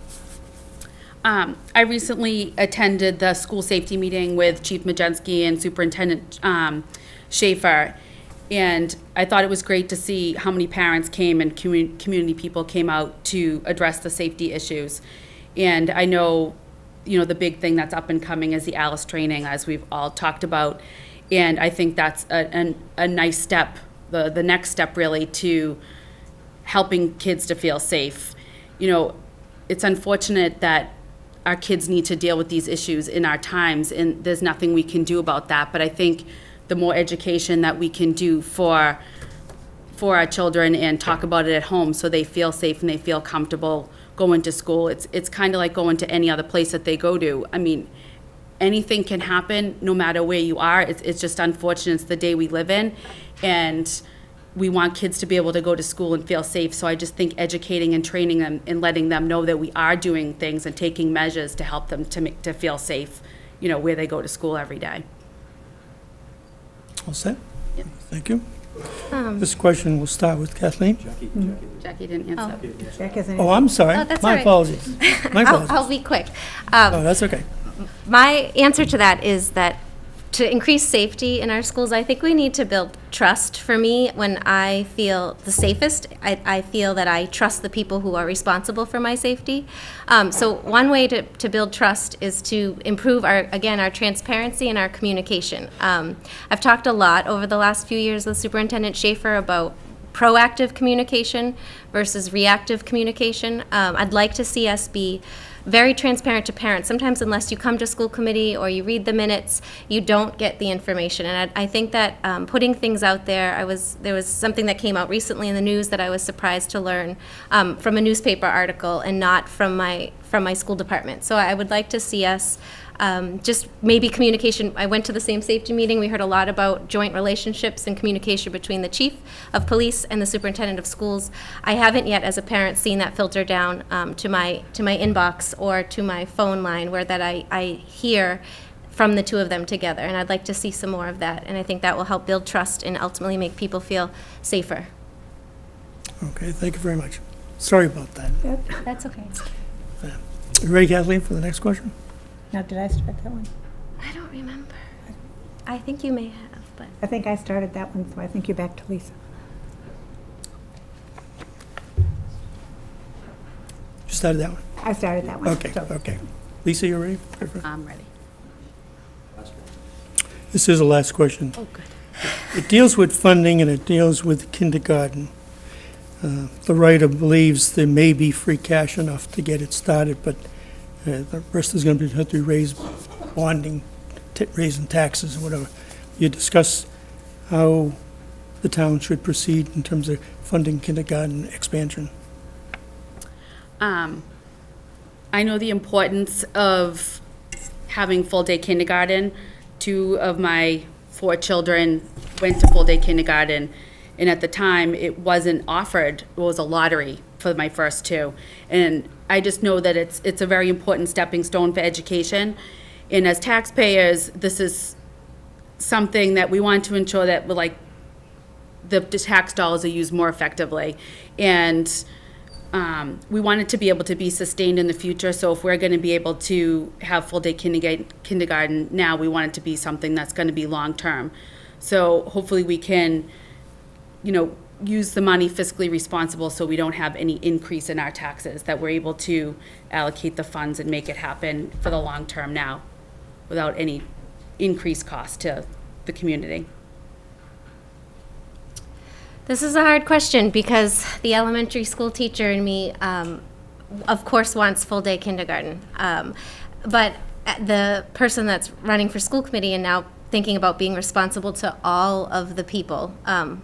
I recently attended the school safety meeting with Chief Majensky and Superintendent Schaefer, and I thought it was great to see how many parents came and community people came out to address the safety issues. And I know, you know, the big thing that's up and coming is the ALICE training, as we've all talked about. And I think that's a nice step, the next step really, to helping kids to feel safe. You know, it's unfortunate that our kids need to deal with these issues in our times, and there's nothing we can do about that. But I think the more education that we can do for our children and talk about it at home so they feel safe and they feel comfortable going to school, it's kind of like going to any other place that they go to. I mean, anything can happen no matter where you are. It's just unfortunate. It's the day we live in, and we want kids to be able to go to school and feel safe. So I just think educating and training them and letting them know that we are doing things and taking measures to help them to feel safe, you know, where they go to school every day. All set? Thank you. This question will start with Kathleen. Jackie didn't answer. Jack isn't. Oh, I'm sorry. Oh, that's My all right. apologies. My apologies. I'll be quick. Oh, that's okay. My answer to that is that to increase safety in our schools, I think we need to build trust. For me, when I feel the safest, I feel that I trust the people who are responsible for my safety. So one way to build trust is to improve our transparency and our communication. I've talked a lot over the last few years with Superintendent Schaefer about proactive communication versus reactive communication. I'd like to see us be very transparent to parents. Sometimes unless you come to school committee or you read the minutes, you don't get the information. And I think that putting things out there, there was something that came out recently in the news that I was surprised to learn from a newspaper article and not from my school department. So I would like to see us just maybe communication. I went to the same safety meeting. We heard a lot about joint relationships and communication between the chief of police and the superintendent of schools. I haven't yet, as a parent, seen that filter down to my inbox or to my phone line where that I hear from the two of them together. And I'd like to see some more of that. And I think that will help build trust and ultimately make people feel safer. Okay, thank you very much. Sorry about that. That's okay. You ready, Kathleen, for the next question? Now, did I start that one? I don't remember. I think you may have, but. I think I started that one, so I think you're back to Lisa. You started that one? I started that one. Okay, so- okay. Lisa, you ready? I'm ready. This is the last question. Oh, good. It deals with funding and it deals with kindergarten. The writer believes there may be free cash enough to get it started, but the rest is going to have to be raised, bonding, raising taxes or whatever. You discuss how the town should proceed in terms of funding kindergarten expansion. I know the importance of having full-day kindergarten. 2 of my 4 children went to full-day kindergarten, and at the time, it wasn't offered. It was a lottery for my first 2. And I just know that it's a very important stepping stone for education. And as taxpayers, this is something that we want to ensure that the tax dollars are used more effectively. And we want it to be able to be sustained in the future. So if we're going to be able to have full-day kindergarten now, we want it to be something that's going to be long-term. So hopefully we can, use the money fiscally responsible so we don't have any increase in our taxes, that we're able to allocate the funds and make it happen for the long term now without any increased cost to the community. This is a hard question because the elementary school teacher in me, of course, wants full-day kindergarten. But the person that's running for school committee and now thinking about being responsible to all of the people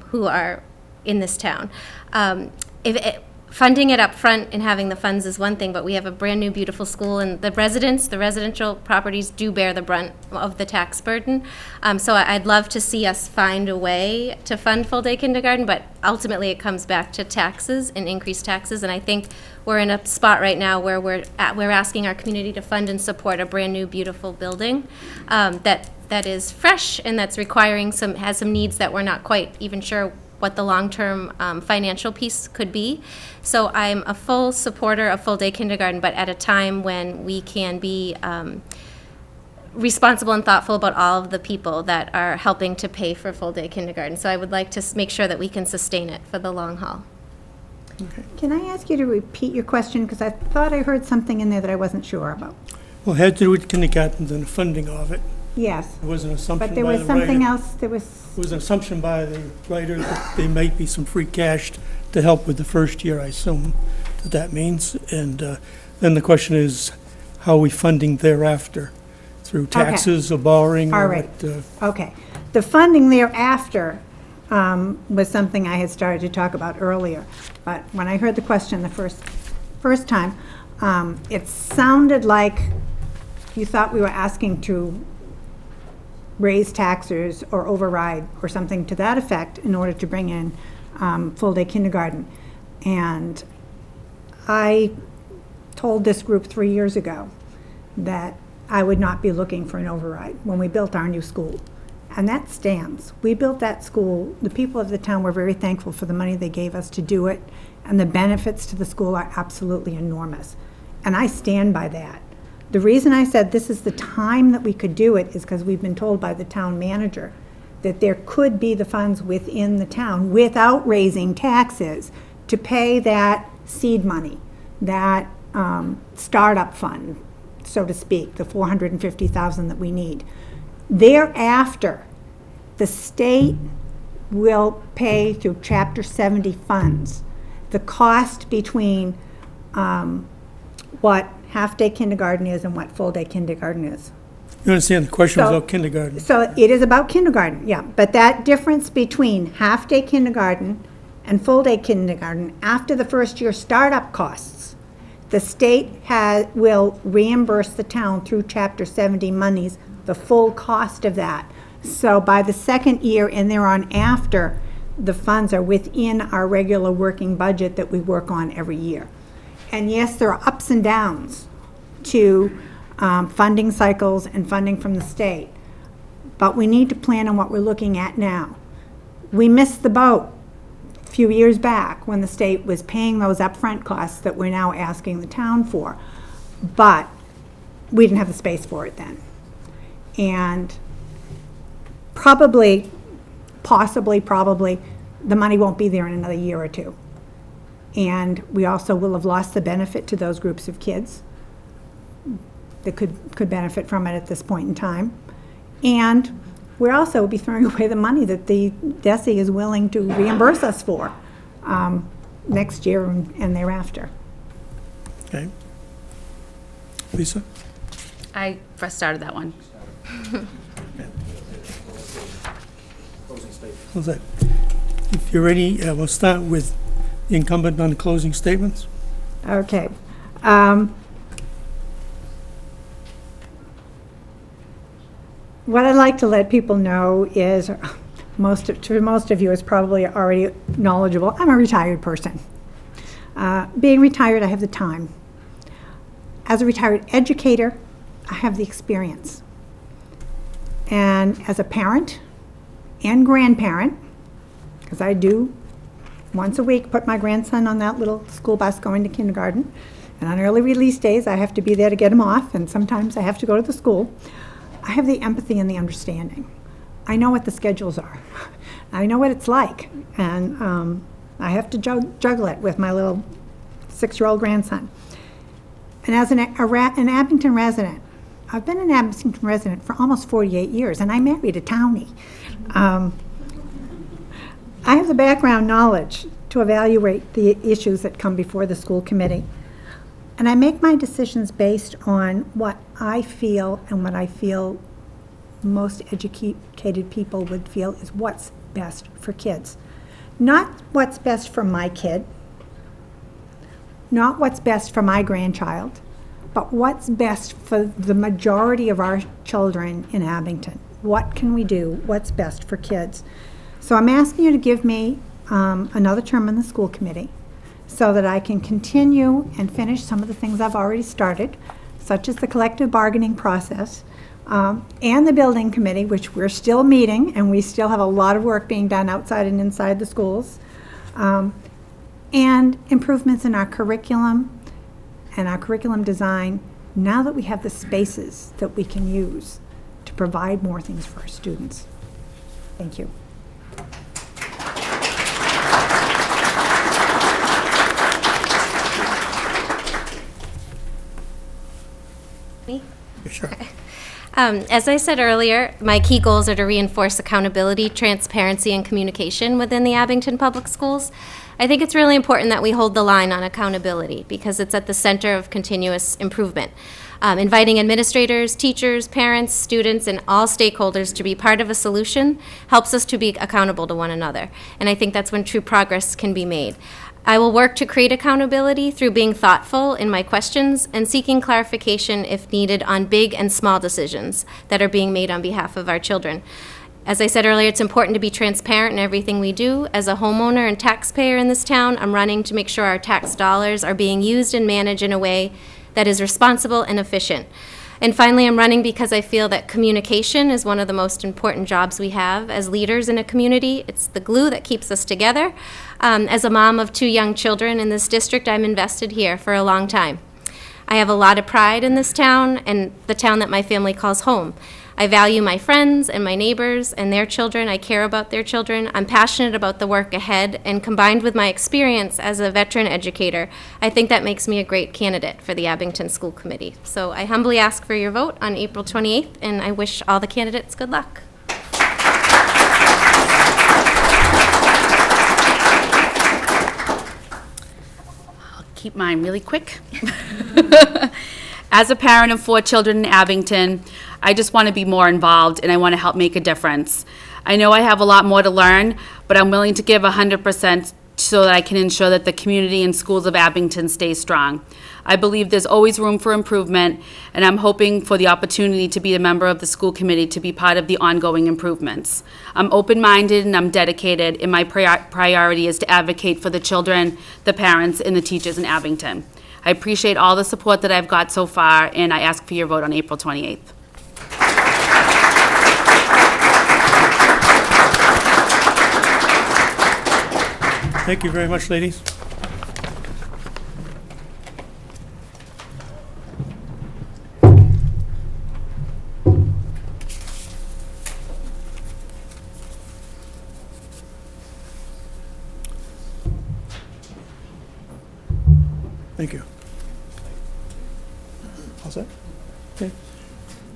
who are in this town. Funding it up front and having the funds is one thing, but we have a brand new beautiful school, and the residential properties do bear the brunt of the tax burden. So I'd love to see us find a way to fund full-day kindergarten, but ultimately it comes back to taxes and increased taxes. And I think we're in a spot right now where we're asking our community to fund and support a brand new beautiful building that is fresh and that's has some needs that we're not quite even sure what the long-term financial piece could be. So I'm a full supporter of full-day kindergarten, but at a time when we can be responsible and thoughtful about all of the people that are helping to pay for full-day kindergarten. So I would like to make sure that we can sustain it for the long haul. Can I ask you to repeat your question? Because I thought I heard something in there that I wasn't sure about. Well, it had to do with kindergarten and the funding of it. Yes, There was an assumption but there by was the something writer. else, there was, There was an assumption by the writer that there might be some free cash to help with the first year, I assume that means. And then the question is, how are we funding thereafter? Through taxes or borrowing? All or right. what, okay. The funding thereafter was something I had started to talk about earlier. But when I heard the question the first time, it sounded like you thought we were asking to raise taxes or override or something to that effect in order to bring in full-day kindergarten. And I told this group 3 years ago that I would not be looking for an override when we built our new school. And that stands. We built that school. The people of the town were very thankful for the money they gave us to do it, and the benefits to the school are absolutely enormous. And I stand by that. The reason I said this is the time that we could do it is because we've been told by the town manager that there could be the funds within the town without raising taxes to pay that seed money, that startup fund, so to speak, the $450,000 that we need. Thereafter, the state will pay through Chapter 70 funds the cost between what half-day kindergarten is and what full-day kindergarten is. You understand the question was So- about kindergarten? So it is about kindergarten, yeah, but that difference between half-day kindergarten and full-day kindergarten, after the first year startup costs, the state will reimburse the town through Chapter 70 monies, the full cost of that. So by the second year and thereon after, the funds are within our regular working budget that we work on every year. And yes, there are ups and downs to funding cycles and funding from the state, but we need to plan on what we're looking at now. We missed the boat a few years back when the state was paying those upfront costs that we're now asking the town for, but we didn't have the space for it then. And possibly, the money won't be there in another year or two. And we also will have lost the benefit to those groups of kids that could benefit from it at this point in time. And we'll also be throwing away the money that the DESE is willing to reimburse us for next year and thereafter. Okay. Lisa? I first started that one. Closing statement. How's that? If you're ready, we'll start with the incumbent on the closing statements. Okay. What I'd like to let people know is, most of you is probably already knowledgeable, I'm a retired person. Being retired, I have the time. As a retired educator, I have the experience. And as a parent and grandparent, because I do once a week put my grandson on that little school bus going to kindergarten, and on early release days I have to be there to get him off, and sometimes I have to go to the school. I have the empathy and the understanding. I know what the schedules are. I know what it's like, and I have to juggle it with my little 6-year-old grandson. And as an Abington resident, I've been an Abington resident for almost 48 years, and I married a townie. I have the background knowledge to evaluate the issues that come before the school committee. And I make my decisions based on what I feel and what I feel most educated people would feel is what's best for kids. Not what's best for my kid, not what's best for my grandchild, but what's best for the majority of our children in Abington. What can we do? What's best for kids? So I'm asking you to give me another term in the school committee so that I can continue and finish some of the things I've already started, such as the collective bargaining process, and the building committee, which we're still meeting, and we still have a lot of work being done outside and inside the schools, and improvements in our curriculum and our curriculum design, now that we have the spaces that we can use to provide more things for our students. Thank you. Me? Sure. As I said earlier, my key goals are to reinforce accountability, transparency, and communication within the Abington Public Schools. I think it's really important that we hold the line on accountability because it's at the center of continuous improvement. Inviting administrators, teachers, parents, students, and all stakeholders to be part of a solution helps us to be accountable to one another. And I think that's when true progress can be made. I will work to create accountability through being thoughtful in my questions and seeking clarification if needed on big and small decisions that are being made on behalf of our children. As I said earlier, it's important to be transparent in everything we do. As a homeowner and taxpayer in this town, I'm running to make sure our tax dollars are being used and managed in a way that is responsible and efficient. And finally, I'm running because I feel that communication is one of the most important jobs we have as leaders in a community. It's the glue that keeps us together. As a mom of 2 young children in this district, I'm invested here for a long time. I have a lot of pride in this town and the town that my family calls home. I value my friends and my neighbors and their children. I care about their children. I'm passionate about the work ahead, and combined with my experience as a veteran educator, I think that makes me a great candidate for the Abington School Committee. So I humbly ask for your vote on April 28th, and I wish all the candidates good luck. I'll keep mine really quick. As a parent of 4 children in Abington, I just want to be more involved and I want to help make a difference. I know I have a lot more to learn, but I'm willing to give 100% so that I can ensure that the community and schools of Abington stay strong. I believe there's always room for improvement, and I'm hoping for the opportunity to be a member of the school committee to be part of the ongoing improvements. I'm open-minded and I'm dedicated, and my priority is to advocate for the children, the parents, and the teachers in Abington. I appreciate all the support that I've got so far, and I ask for your vote on April 28th. Thank you very much, ladies. Thank you. All set? Okay.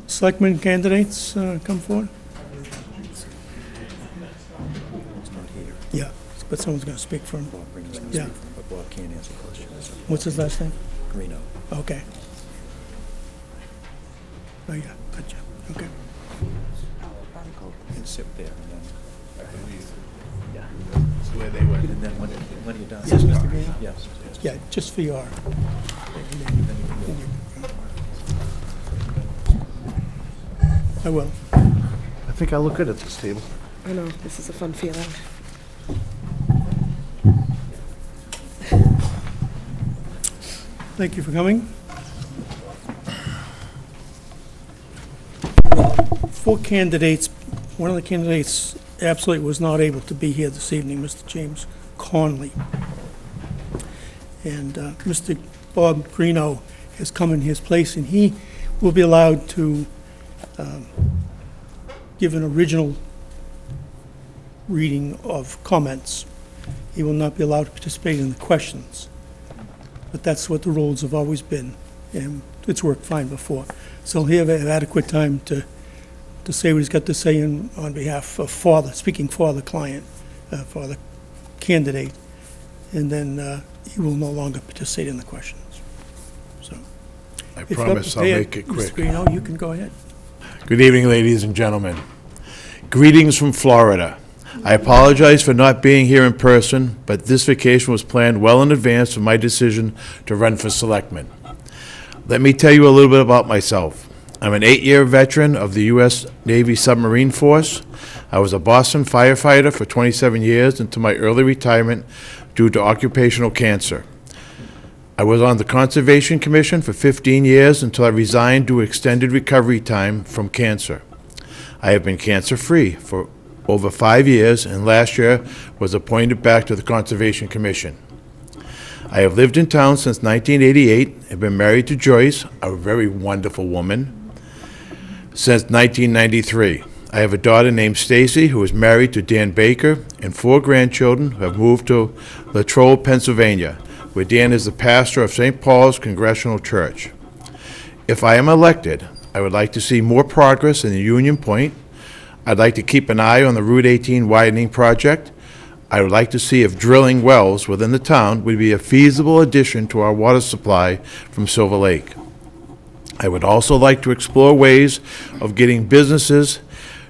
Selectmen candidates, come forward. Yeah, but someone's going to speak for him. Yeah. But Bob can't answer questions. What's his last name? Greeno. Okay. Oh, yeah, gotcha. Okay. And sit there and then. Yeah. That's where they went. And then when you're done. Yes, Mr. Greeno? Yes. Yeah, just for your. I will. I think I look good at this table. I know, this is a fun feeling. Thank you for coming. 4 candidates. One of the candidates absolutely was not able to be here this evening, Mr. James Conley. And Mr. Bob Greeno has come in his place, and he will be allowed to give an original reading of comments. He will not be allowed to participate in the questions. But that's what the rules have always been, and it's worked fine before. So he'll have adequate time to say what he's got to say on behalf of speaking for the client, for the candidate, and then he will no longer participate in the questions. So, I if you're promise I'll prepared, make it quick. Mr. Greeno, you can go ahead. Good evening, ladies and gentlemen. Greetings from Florida. I apologize for not being here in person, but this vacation was planned well in advance of my decision to run for selectman. Let me tell you a little bit about myself. I'm an 8-year veteran of the U.S. Navy Submarine Force. I was a Boston firefighter for 27 years until my early retirement due to occupational cancer. I was on the Conservation Commission for 15 years until I resigned due to extended recovery time from cancer. I have been cancer-free for over 5 years, and last year was appointed back to the Conservation Commission. I have lived in town since 1988 and been married to Joyce, a very wonderful woman, since 1993. I have a daughter named Stacy who is married to Dan Baker, and 4 grandchildren who have moved to Latrobe, Pennsylvania, where Dan is the pastor of St. Paul's Congregational Church. If I am elected, I would like to see more progress in the Union Point. I'd like to keep an eye on the Route 18 widening project. I would like to see if drilling wells within the town would be a feasible addition to our water supply from Silver Lake. I would also like to explore ways of getting businesses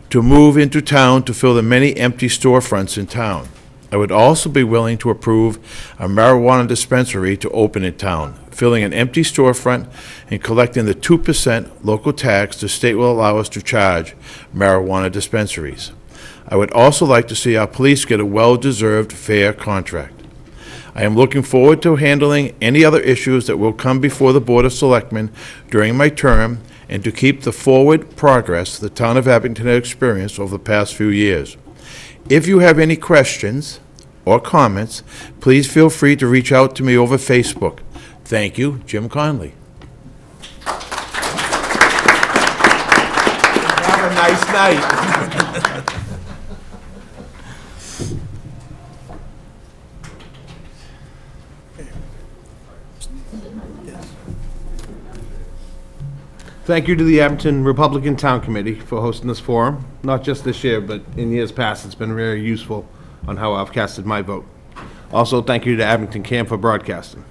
to move into town to fill the many empty storefronts in town. I would also be willing to approve a marijuana dispensary to open in town, filling an empty storefront and collecting the 2% local tax the state will allow us to charge marijuana dispensaries. I would also like to see our police get a well-deserved fair contract. I am looking forward to handling any other issues that will come before the Board of Selectmen during my term and to keep the forward progress the town of Abington has experienced over the past few years. If you have any questions or comments, please feel free to reach out to me over Facebook. Thank you, Jim Conley. Have a nice night. Thank you to the Abington Republican Town Committee for hosting this forum. Not just this year, but in years past, it's been very useful on how I've casted my vote. Also, thank you to Abington Cam for broadcasting.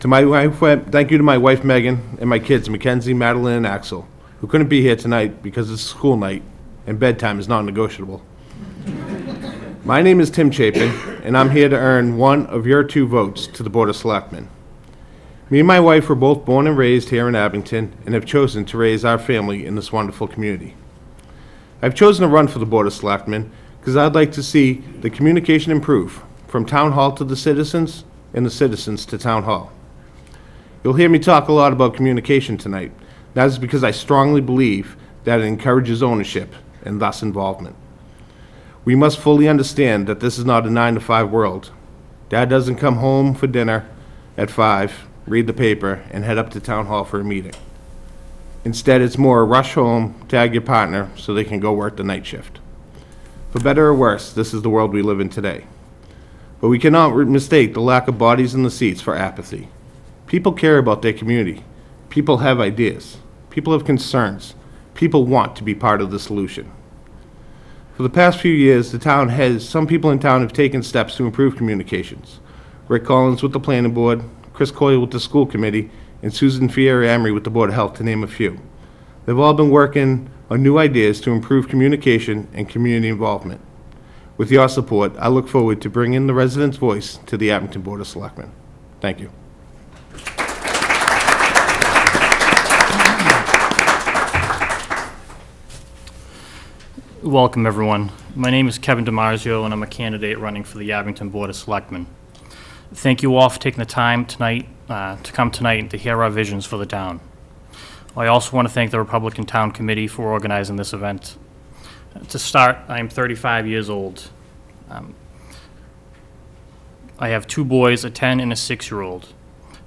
To my wife, thank you to my wife Megan and my kids Mackenzie, Madeline, and Axel, who couldn't be here tonight because it's school night and bedtime is non-negotiable. My name is Tim Chapin, and I'm here to earn one of your 2 votes to the Board of Selectmen. Me and my wife were both born and raised here in Abington and have chosen to raise our family in this wonderful community. I've chosen to run for the Board of Selectmen because I'd like to see the communication improve from Town Hall to the citizens and the citizens to Town Hall. You'll hear me talk a lot about communication tonight. That is because I strongly believe that it encourages ownership and thus involvement. We must fully understand that this is not a 9-to-5 world. Dad doesn't come home for dinner at 5, read the paper, and head up to Town Hall for a meeting. Instead, it's more rush home, tag your partner so they can go work the night shift. For better or worse, this is the world we live in today. But we cannot mistake the lack of bodies in the seats for apathy. People care about their community. People have ideas. People have concerns. People want to be part of the solution. For the past few years, some people in town have taken steps to improve communications. Rick Collins with the Planning Board, Chris Coyle with the School Committee, and Susan Fieri-Amory with the Board of Health, to name a few. They've all been working on new ideas to improve communication and community involvement. With your support, I look forward to bringing the residents' voice to the Abington Board of Selectmen. Thank you. Welcome, everyone. My name is Kevin DiMarzio, and I'm a candidate running for the Abington Board of Selectmen. Thank you all for taking the time tonight to come tonight and to hear our visions for the town. I also want to thank the Republican Town Committee for organizing this event. To start, I am 35 years old. I have 2 boys, a 10 and a 6-year-old.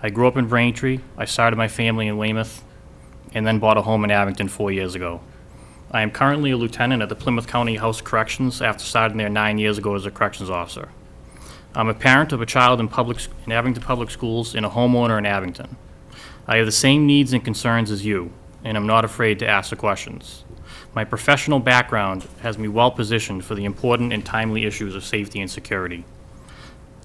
I grew up in Braintree. I started my family in Weymouth and then bought a home in Abington 4 years ago. I am currently a lieutenant at the Plymouth County House of Corrections after starting there 9 years ago as a corrections officer. I'm a parent of a child in Abington Public Schools and a homeowner in Abington. I have the same needs and concerns as you, and I'm not afraid to ask the questions. My professional background has me well positioned for the important and timely issues of safety and security.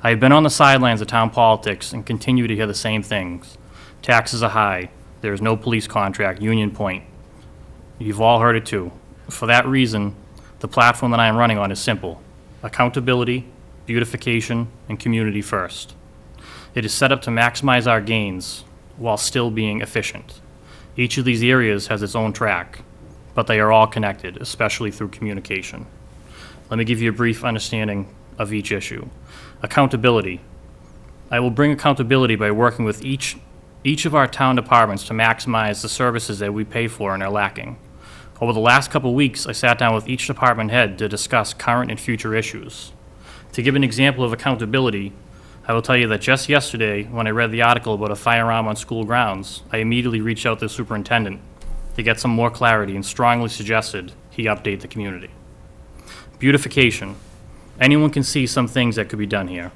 I have been on the sidelines of town politics and continue to hear the same things. Taxes are high, there is no police contract, Union Point. You've all heard it too. For that reason, the platform that I am running on is simple: accountability, beautification, and community first. It is set up to maximize our gains while still being efficient. Each of these areas has its own track, but they are all connected, especially through communication. Let me give you a brief understanding of each issue. Accountability. I will bring accountability by working with each of our town departments to maximize the services that we pay for and are lacking. Over the last couple weeks, I sat down with each department head to discuss current and future issues. To give an example of accountability, I will tell you that just yesterday, when I read the article about a firearm on school grounds, I immediately reached out to the superintendent to get some more clarity and strongly suggested he update the community. Beautification. Anyone can see some things that could be done here.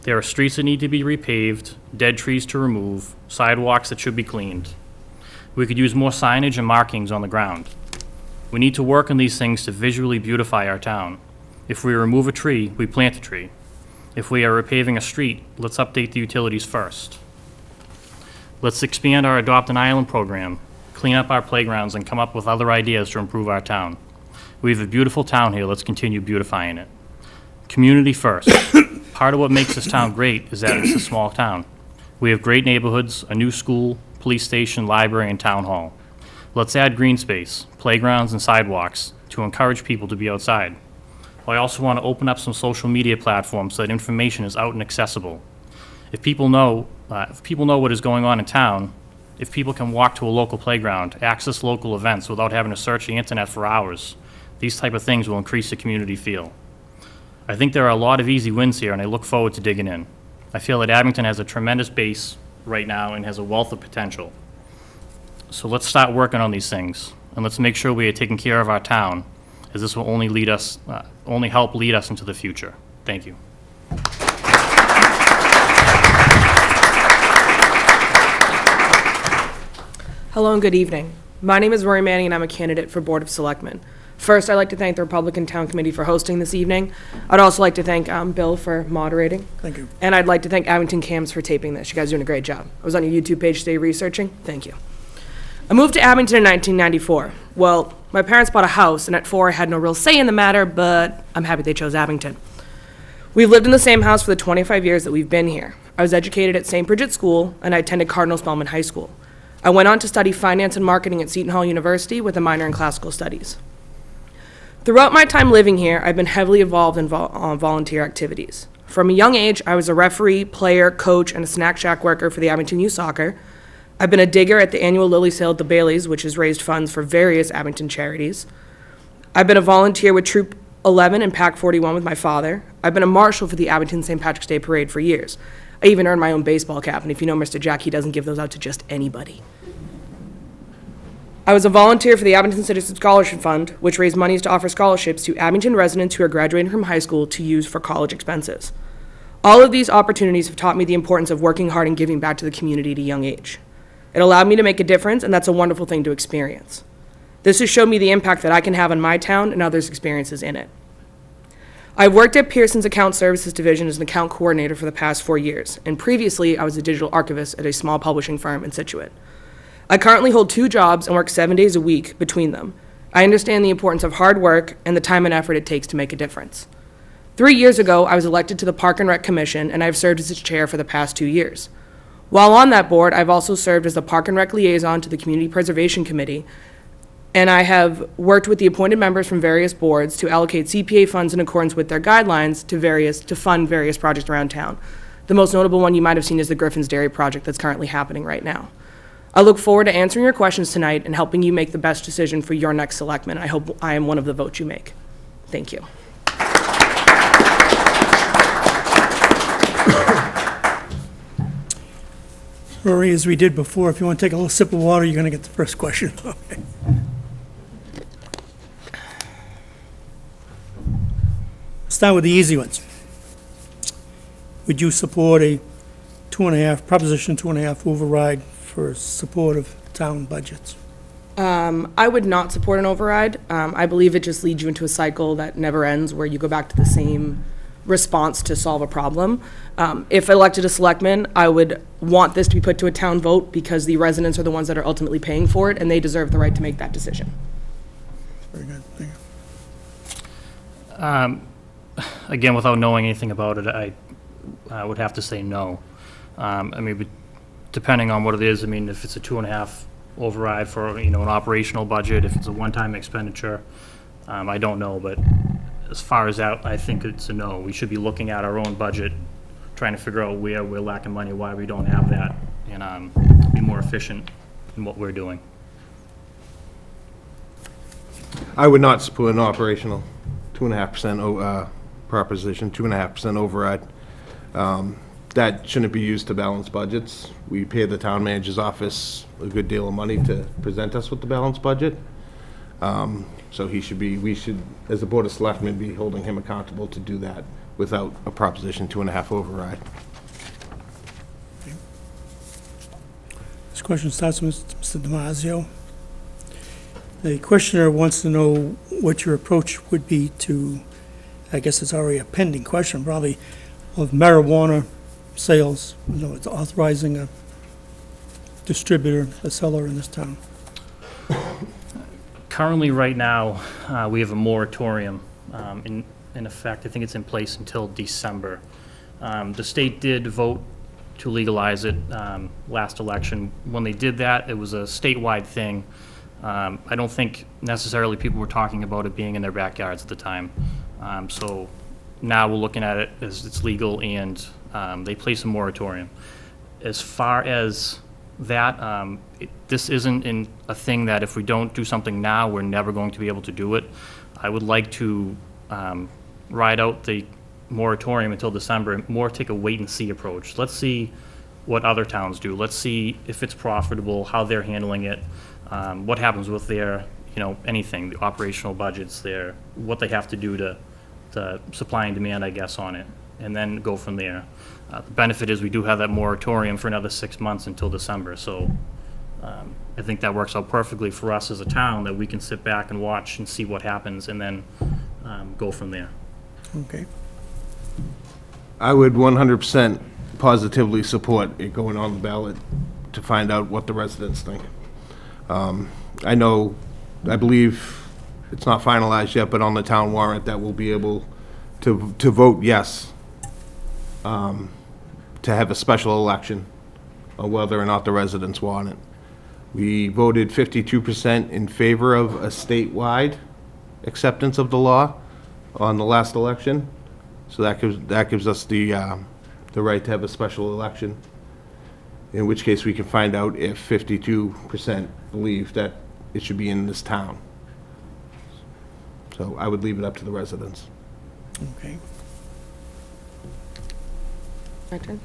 There are streets that need to be repaved, dead trees to remove, sidewalks that should be cleaned. We could use more signage and markings on the ground. We need to work on these things to visually beautify our town. If we remove a tree, we plant a tree. If we are repaving a street, let's update the utilities first. Let's expand our Adopt an Island program, clean up our playgrounds, and come up with other ideas to improve our town. We have a beautiful town here, let's continue beautifying it. Community first. Part of what makes this town great is that it's a small town. We have great neighborhoods, a new school, police station, library, and town hall. Let's add green space, playgrounds, and sidewalks to encourage people to be outside. I also want to open up some social media platforms so that information is out and accessible. If people know what is going on in town, if people can walk to a local playground, access local events without having to search the internet for hours, these type of things will increase the community feel. I think there are a lot of easy wins here, and I look forward to digging in. I feel that Abington has a tremendous base right now and has a wealth of potential. So let's start working on these things, and let's make sure we are taking care of our town, as this will only help lead us into the future. Thank you. Hello and good evening. My name is Rory Manning and I'm a candidate for Board of Selectmen. First, I'd like to thank the Republican Town Committee for hosting this evening. I'd also like to thank Bill for moderating. Thank you. And I'd like to thank Abington Cams for taping this. You guys are doing a great job. I was on your YouTube page today researching. Thank you. I moved to Abington in 1994. Well, my parents bought a house, and at 4 I had no real say in the matter, but I'm happy they chose Abington. We've lived in the same house for the 25 years that we've been here. I was educated at St. Bridget School, and I attended Cardinal Spellman High School. I went on to study finance and marketing at Seton Hall University with a minor in classical studies. Throughout my time living here, I've been heavily involved in volunteer activities. From a young age, I was a referee, player, coach, and a snack shack worker for the Abington Youth Soccer. I've been a digger at the annual Lily Sale at the Baileys, which has raised funds for various Abington charities. I've been a volunteer with Troop 11 and Pack 41 with my father. I've been a marshal for the Abington St. Patrick's Day Parade for years. I even earned my own baseball cap, and if you know Mr. Jack, he doesn't give those out to just anybody. I was a volunteer for the Abington Citizen Scholarship Fund, which raised monies to offer scholarships to Abington residents who are graduating from high school to use for college expenses. All of these opportunities have taught me the importance of working hard and giving back to the community at a young age. It allowed me to make a difference, and that's a wonderful thing to experience. This has shown me the impact that I can have on my town and others' experiences in it. I've worked at Pearson's Account Services Division as an account coordinator for the past 4 years, and previously I was a digital archivist at a small publishing firm in Scituate. I currently hold 2 jobs and work 7 days a week between them. I understand the importance of hard work and the time and effort it takes to make a difference. 3 years ago, I was elected to the Park and Rec Commission, and I've served as its chair for the past 2 years. While on that board, I've also served as the Park and Rec liaison to the Community Preservation Committee, and I have worked with the appointed members from various boards to allocate CPA funds in accordance with their guidelines to fund various projects around town. The most notable one you might have seen is the Griffin's Dairy project that's currently happening right now. I look forward to answering your questions tonight and helping you make the best decision for your next selectman. I hope I am one of the votes you make. Thank you. Rory, as we did before, if you want to take a little sip of water, you're going to get the first question. Okay. Start with the easy ones. Would you support a Proposition 2.5 override for support of town budgets? I would not support an override. I believe it just leads you into a cycle that never ends, where you go back to the same response to solve a problem. If elected a selectman, I would want this to be put to a town vote, because the residents are the ones that are ultimately paying for it, and they deserve the right to make that decision. Very good. Thank you. Again, without knowing anything about it, I would have to say no. I mean, depending on what it is, I mean, if it's a 2.5 override for, an operational budget, if it's a one-time expenditure, I don't know, but as far as that, I think it's a no. We should be looking at our own budget, trying to figure out where we're lacking money, why we don't have that, and be more efficient in what we're doing. I would not support an operational 2.5% proposition, 2.5% override. That shouldn't be used to balance budgets. We pay the town manager's office a good deal of money to present us with the balanced budget. So we should, as the Board of Selectmen, be holding him accountable to do that without a Proposition 2.5 override. Ms. question starts with Mr. Damasio. The questioner wants to know what your approach would be to, I guess it's already a pending question, probably, of marijuana sales. You know, it's authorizing a distributor, a seller in this town. Currently, right now, we have a moratorium in effect. I think it's in place until December. The state did vote to legalize it last election. When they did that, it was a statewide thing. I don't think necessarily people were talking about it being in their backyards at the time. So now we're looking at it as it's legal, and they place a moratorium. As far as that, this isn't a thing that if we don't do something now, we're never going to be able to do it. I would like to ride out the moratorium until December, and more take a wait-and-see approach. Let's see what other towns do. Let's see if it's profitable, how they're handling it, what happens with their, anything, the operational budgets, what they have to do to supply and demand, I guess, on it, and then go from there. The benefit is we do have that moratorium for another 6 months until December, so I think that works out perfectly for us as a town, that we can sit back and watch and see what happens, and then go from there. Okay. I would 100% positively support it going on the ballot to find out what the residents think. I believe it's not finalized yet, but on the town warrant that we'll be able to vote yes, to have a special election on whether or not the residents want it. We voted 52% in favor of a statewide acceptance of the law on the last election. So that gives us the right to have a special election, in which case we can find out if 52% believe that it should be in this town. So I would leave it up to the residents. Okay. My turn?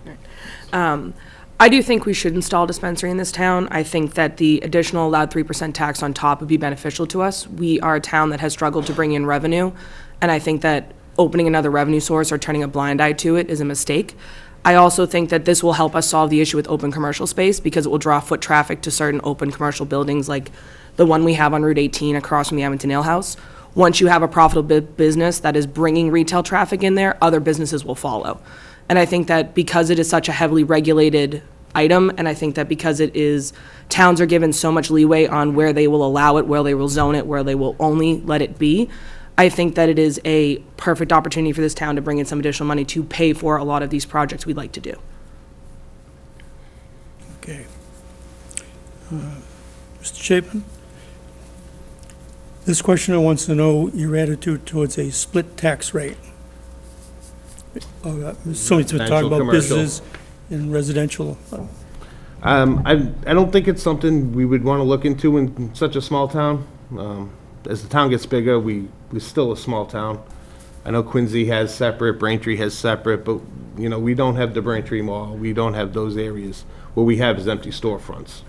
All right. I do think we should install a dispensary in this town. I think that the additional allowed 3% tax on top would be beneficial to us. We are a town that has struggled to bring in revenue, and I think that opening another revenue source or turning a blind eye to it is a mistake. I also think that this will help us solve the issue with open commercial space, because it will draw foot traffic to certain open commercial buildings like the one we have on Route 18 across from the Abington Ale House. Once you have a profitable business that is bringing retail traffic in there, other businesses will follow. And I think that because it is such a heavily regulated item, and I think that because it is, towns are given so much leeway on where they will allow it, where they will zone it, where they will only let it be, I think that it is a perfect opportunity for this town to bring in some additional money to pay for a lot of these projects we'd like to do. Okay. Mr. Chapin? This questioner wants to know your attitude towards a split tax rate. Somebody's been talking about Commercial. business and residential. I don't think it's something we would want to look into in such a small town. As the town gets bigger, we're still a small town. I know Quincy has separate, Braintree has separate, but, we don't have the Braintree Mall. We don't have those areas. What we have is empty storefronts.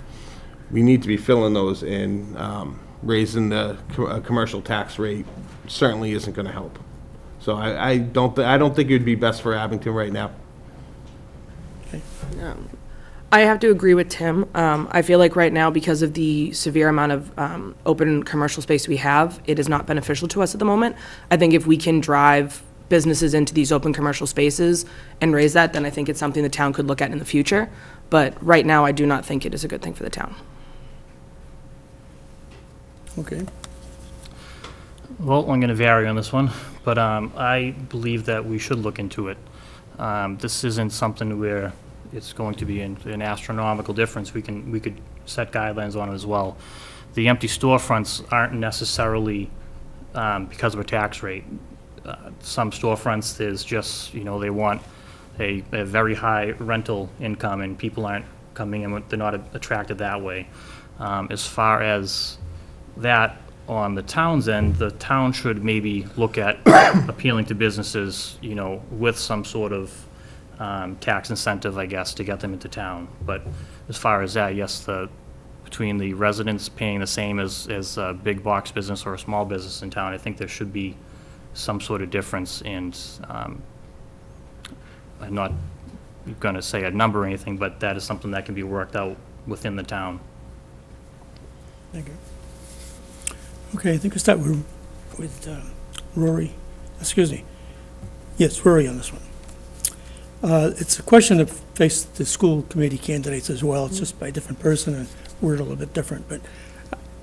We need to be filling those, and raising the commercial tax rate certainly isn't going to help. So I don't think it would be best for Abington right now. I have to agree with Tim. I feel like right now, because of the severe amount of open commercial space we have, it is not beneficial to us at the moment. I think if we can drive businesses into these open commercial spaces and raise that, then I think it's something the town could look at in the future. But right now, I do not think it is a good thing for the town. Okay. Well, I'm going to vary on this one, but I believe that we should look into it. This isn't something where it's going to be an astronomical difference. We could set guidelines on it as well. The empty storefronts aren't necessarily because of a tax rate. Some storefronts, there's just, they want a very high rental income, and people aren't coming in, they're not attracted that way. As far as that, on the town's end, the town should maybe look at appealing to businesses, with some sort of tax incentive, I guess, to get them into town. But as far as that, yes, between the residents paying the same as a big box business or a small business in town, I think there should be some sort of difference, and I'm not going to say a number or anything, but that is something that can be worked out within the town. Thank you. Okay, I think we'll start with Rory. Excuse me. Yes, Rory on this one. It's a question that faced the school committee candidates as well. It's just by a different person and worded a little bit different. But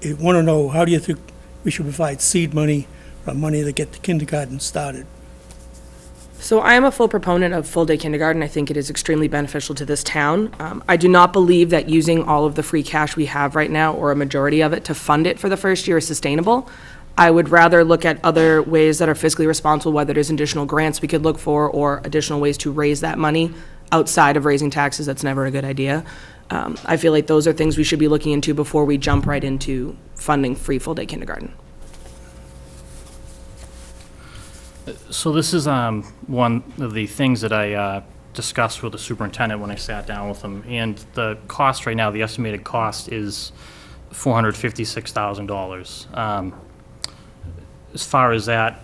I want to know, how do you think we should provide seed money or money to get the kindergarten started? So I am a full proponent of full-day kindergarten. I think it is extremely beneficial to this town. I do not believe that using all of the free cash we have right now, or a majority of it, to fund it for the first year is sustainable. I would rather look at other ways that are fiscally responsible, whether there's additional grants we could look for or additional ways to raise that money outside of raising taxes. That's never a good idea. I feel like those are things we should be looking into before we jump right into funding free full-day kindergarten. So this is one of the things that I discussed with the superintendent when I sat down with him. And the cost right now, the estimated cost is $456,000. As far as that,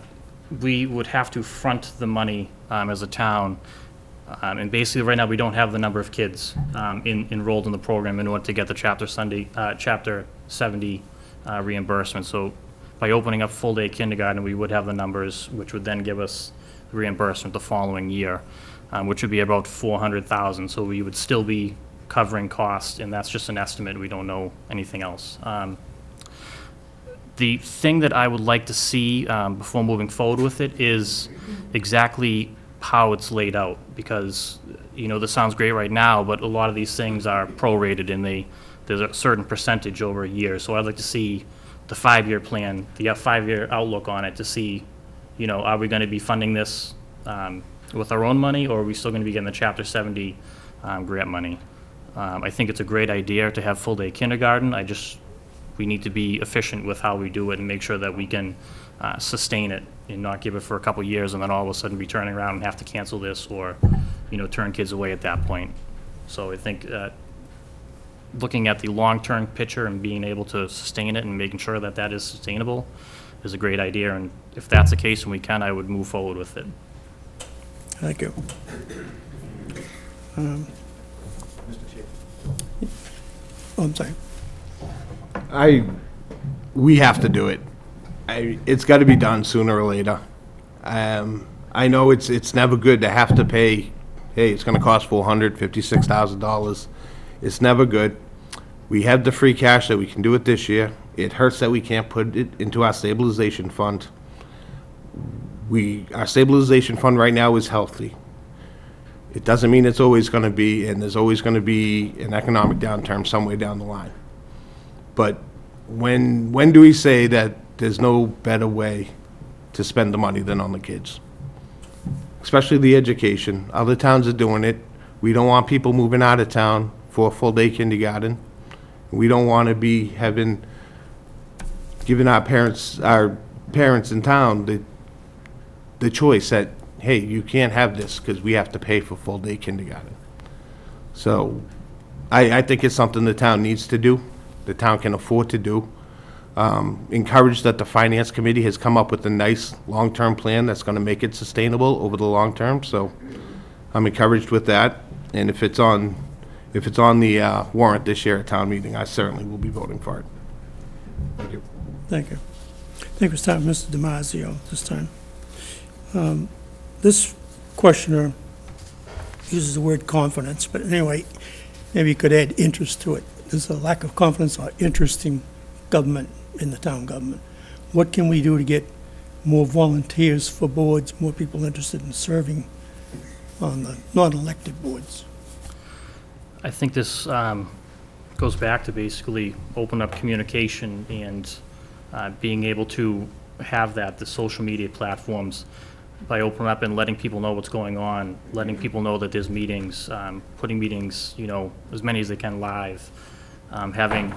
we would have to front the money as a town. And basically, right now, we don't have the number of kids enrolled in the program in order to get the Chapter 70 reimbursement. So by opening up full-day kindergarten, we would have the numbers, which would then give us the reimbursement the following year, which would be about $400,000. So we would still be covering costs, and that's just an estimate. We don't know anything else. The thing that I would like to see before moving forward with it is exactly how it's laid out, because, you know, this sounds great right now, but a lot of these things are prorated, and there's a certain percentage over a year. So I'd like to see the 5-year plan, the 5-year outlook on it, to see, you know, are we going to be funding this with our own money, or are we still going to be getting the Chapter 70 grant money? I think it's a great idea to have full-day kindergarten. We need to be efficient with how we do it and make sure that we can sustain it and not give it for a couple years and then all of a sudden be turning around and have to cancel this, or, you know, turn kids away at that point. So I think looking at the long-term picture and being able to sustain it and making sure that that is sustainable is a great idea. And if that's the case and we can, I would move forward with it. Thank you. Oh, I'm sorry. We have to do it. It's got to be done sooner or later. I know it's never good to have to pay, hey, it's going to cost $456,000. It's never good. We have the free cash that we can do it this year. It hurts that we can't put it into our stabilization fund. Our stabilization fund right now is healthy. It doesn't mean it's always going to be, and there's always going to be an economic downturn somewhere down the line. But when do we say that there's no better way to spend the money than on the kids? Especially the education. Other towns are doing it. We don't want people moving out of town for a full-day kindergarten. We don't want to be giving our parents in town the choice that, hey, you can't have this because we have to pay for full-day kindergarten. So I think it's something the town needs to do, the town can afford to do. Encouraged that the Finance Committee has come up with a nice long-term plan that's going to make it sustainable over the long term. So I'm encouraged with that. And if it's on the warrant this year at town meeting, I certainly will be voting for it. Thank you. Thank you. I think it's time, Mr. Damasio, this time. This questioner uses the word confidence, but anyway, maybe you could add interest to it. There's a lack of confidence or interest in government, in the town government. What can we do to get more volunteers for boards, more people interested in serving on the non-elected boards? I think this goes back to basically open up communication and being able to have the social media platforms, by opening up and letting people know what's going on, letting people know that there's meetings, putting meetings, you know, as many as they can live, having,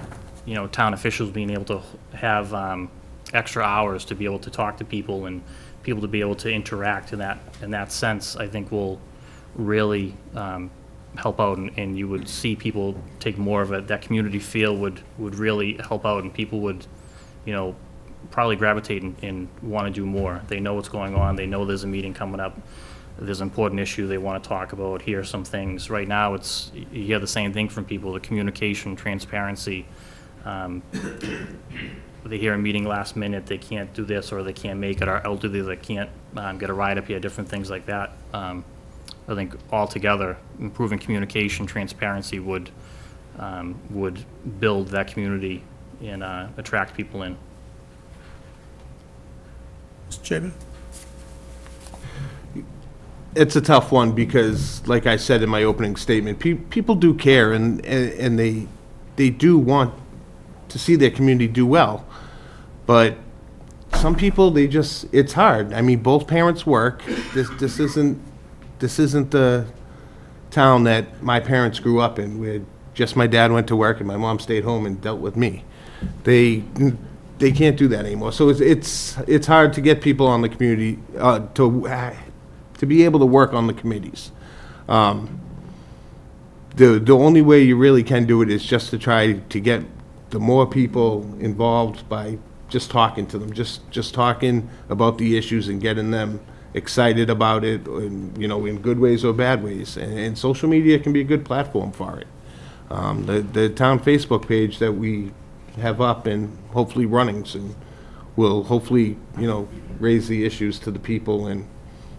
you know, town officials being able to have extra hours to be able to talk to people and people to be able to interact in that sense, I think will really help out, and you would see people take more of it. That community feel would really help out, and people would, you know, probably gravitate and want to do more. They know what's going on. They know there's a meeting coming up. there's an important issue they want to talk about, hear some things. Right now, you hear the same thing from people, the communication, transparency. They hear a meeting last minute, they can't do this, or they can't make it, or elderly, they can't get a ride up here, different things like that. I think altogether, improving communication, transparency would build that community and attract people in. Mr. Chairman? It's a tough one because, like I said in my opening statement, people do care and they do want to see their community do well. But some people, it's hard. I mean, both parents work. This isn't the town that my parents grew up in, where just my dad went to work and my mom stayed home and dealt with me. They can't do that anymore. So it's hard to get people on the community to be able to work on the committees. The only way you really can do it is just to try to get the more people involved by just talking to them, just talking about the issues and getting them excited about it, in good ways or bad ways. And social media can be a good platform for it. The town Facebook page that we have up and hopefully running soon will hopefully, raise the issues to the people, and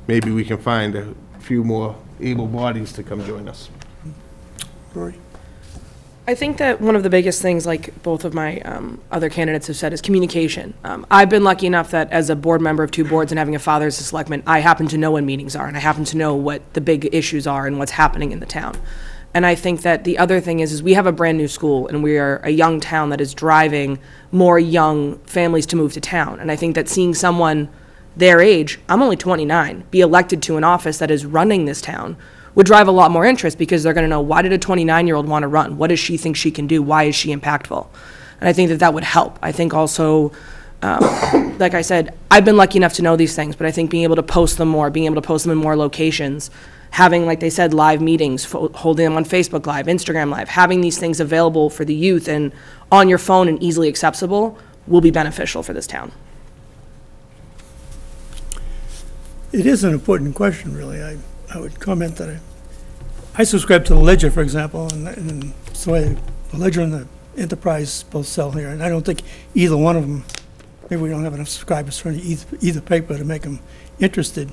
maybe we can find a few more able bodies to come join us. Rory? I think that one of the biggest things, like both of my other candidates have said, is communication. I've been lucky enough that as a board member of 2 boards and having a father as a selectman, I happen to know when meetings are, and I happen to know what the big issues are and what's happening in the town. And I think that the other thing is we have a brand new school, and we are a young town that is driving more young families to move to town. And I think that seeing someone their age, I'm only 29, be elected to an office that is running this town would drive a lot more interest, because they're going to know, why did a 29-year-old want to run? What does she think she can do? Why is she impactful? And I think that would help. I think also, like I said, I've been lucky enough to know these things, but I think being able to post them more, being able to post them in more locations, having, like they said, live meetings, holding them on Facebook Live, Instagram Live, having these things available for the youth and on your phone and easily accessible will be beneficial for this town. It is an important question, really. I would comment that I subscribe to the Ledger, for example, and so the Ledger and the Enterprise both sell here, and I don't think either one of them, maybe we don't have enough subscribers for either paper to make them interested.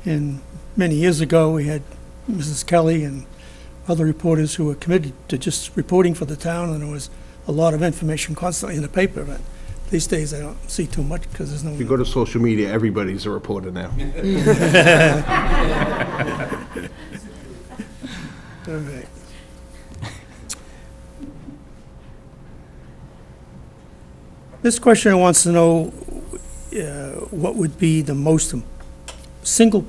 And many years ago, we had Mrs. Kelly and other reporters who were committed to just reporting for the town, and there was a lot of information constantly in the paper, but these days I don't see too much because there's no... If you go to social media, everybody's a reporter now. All right. This questioner wants to know what would be the single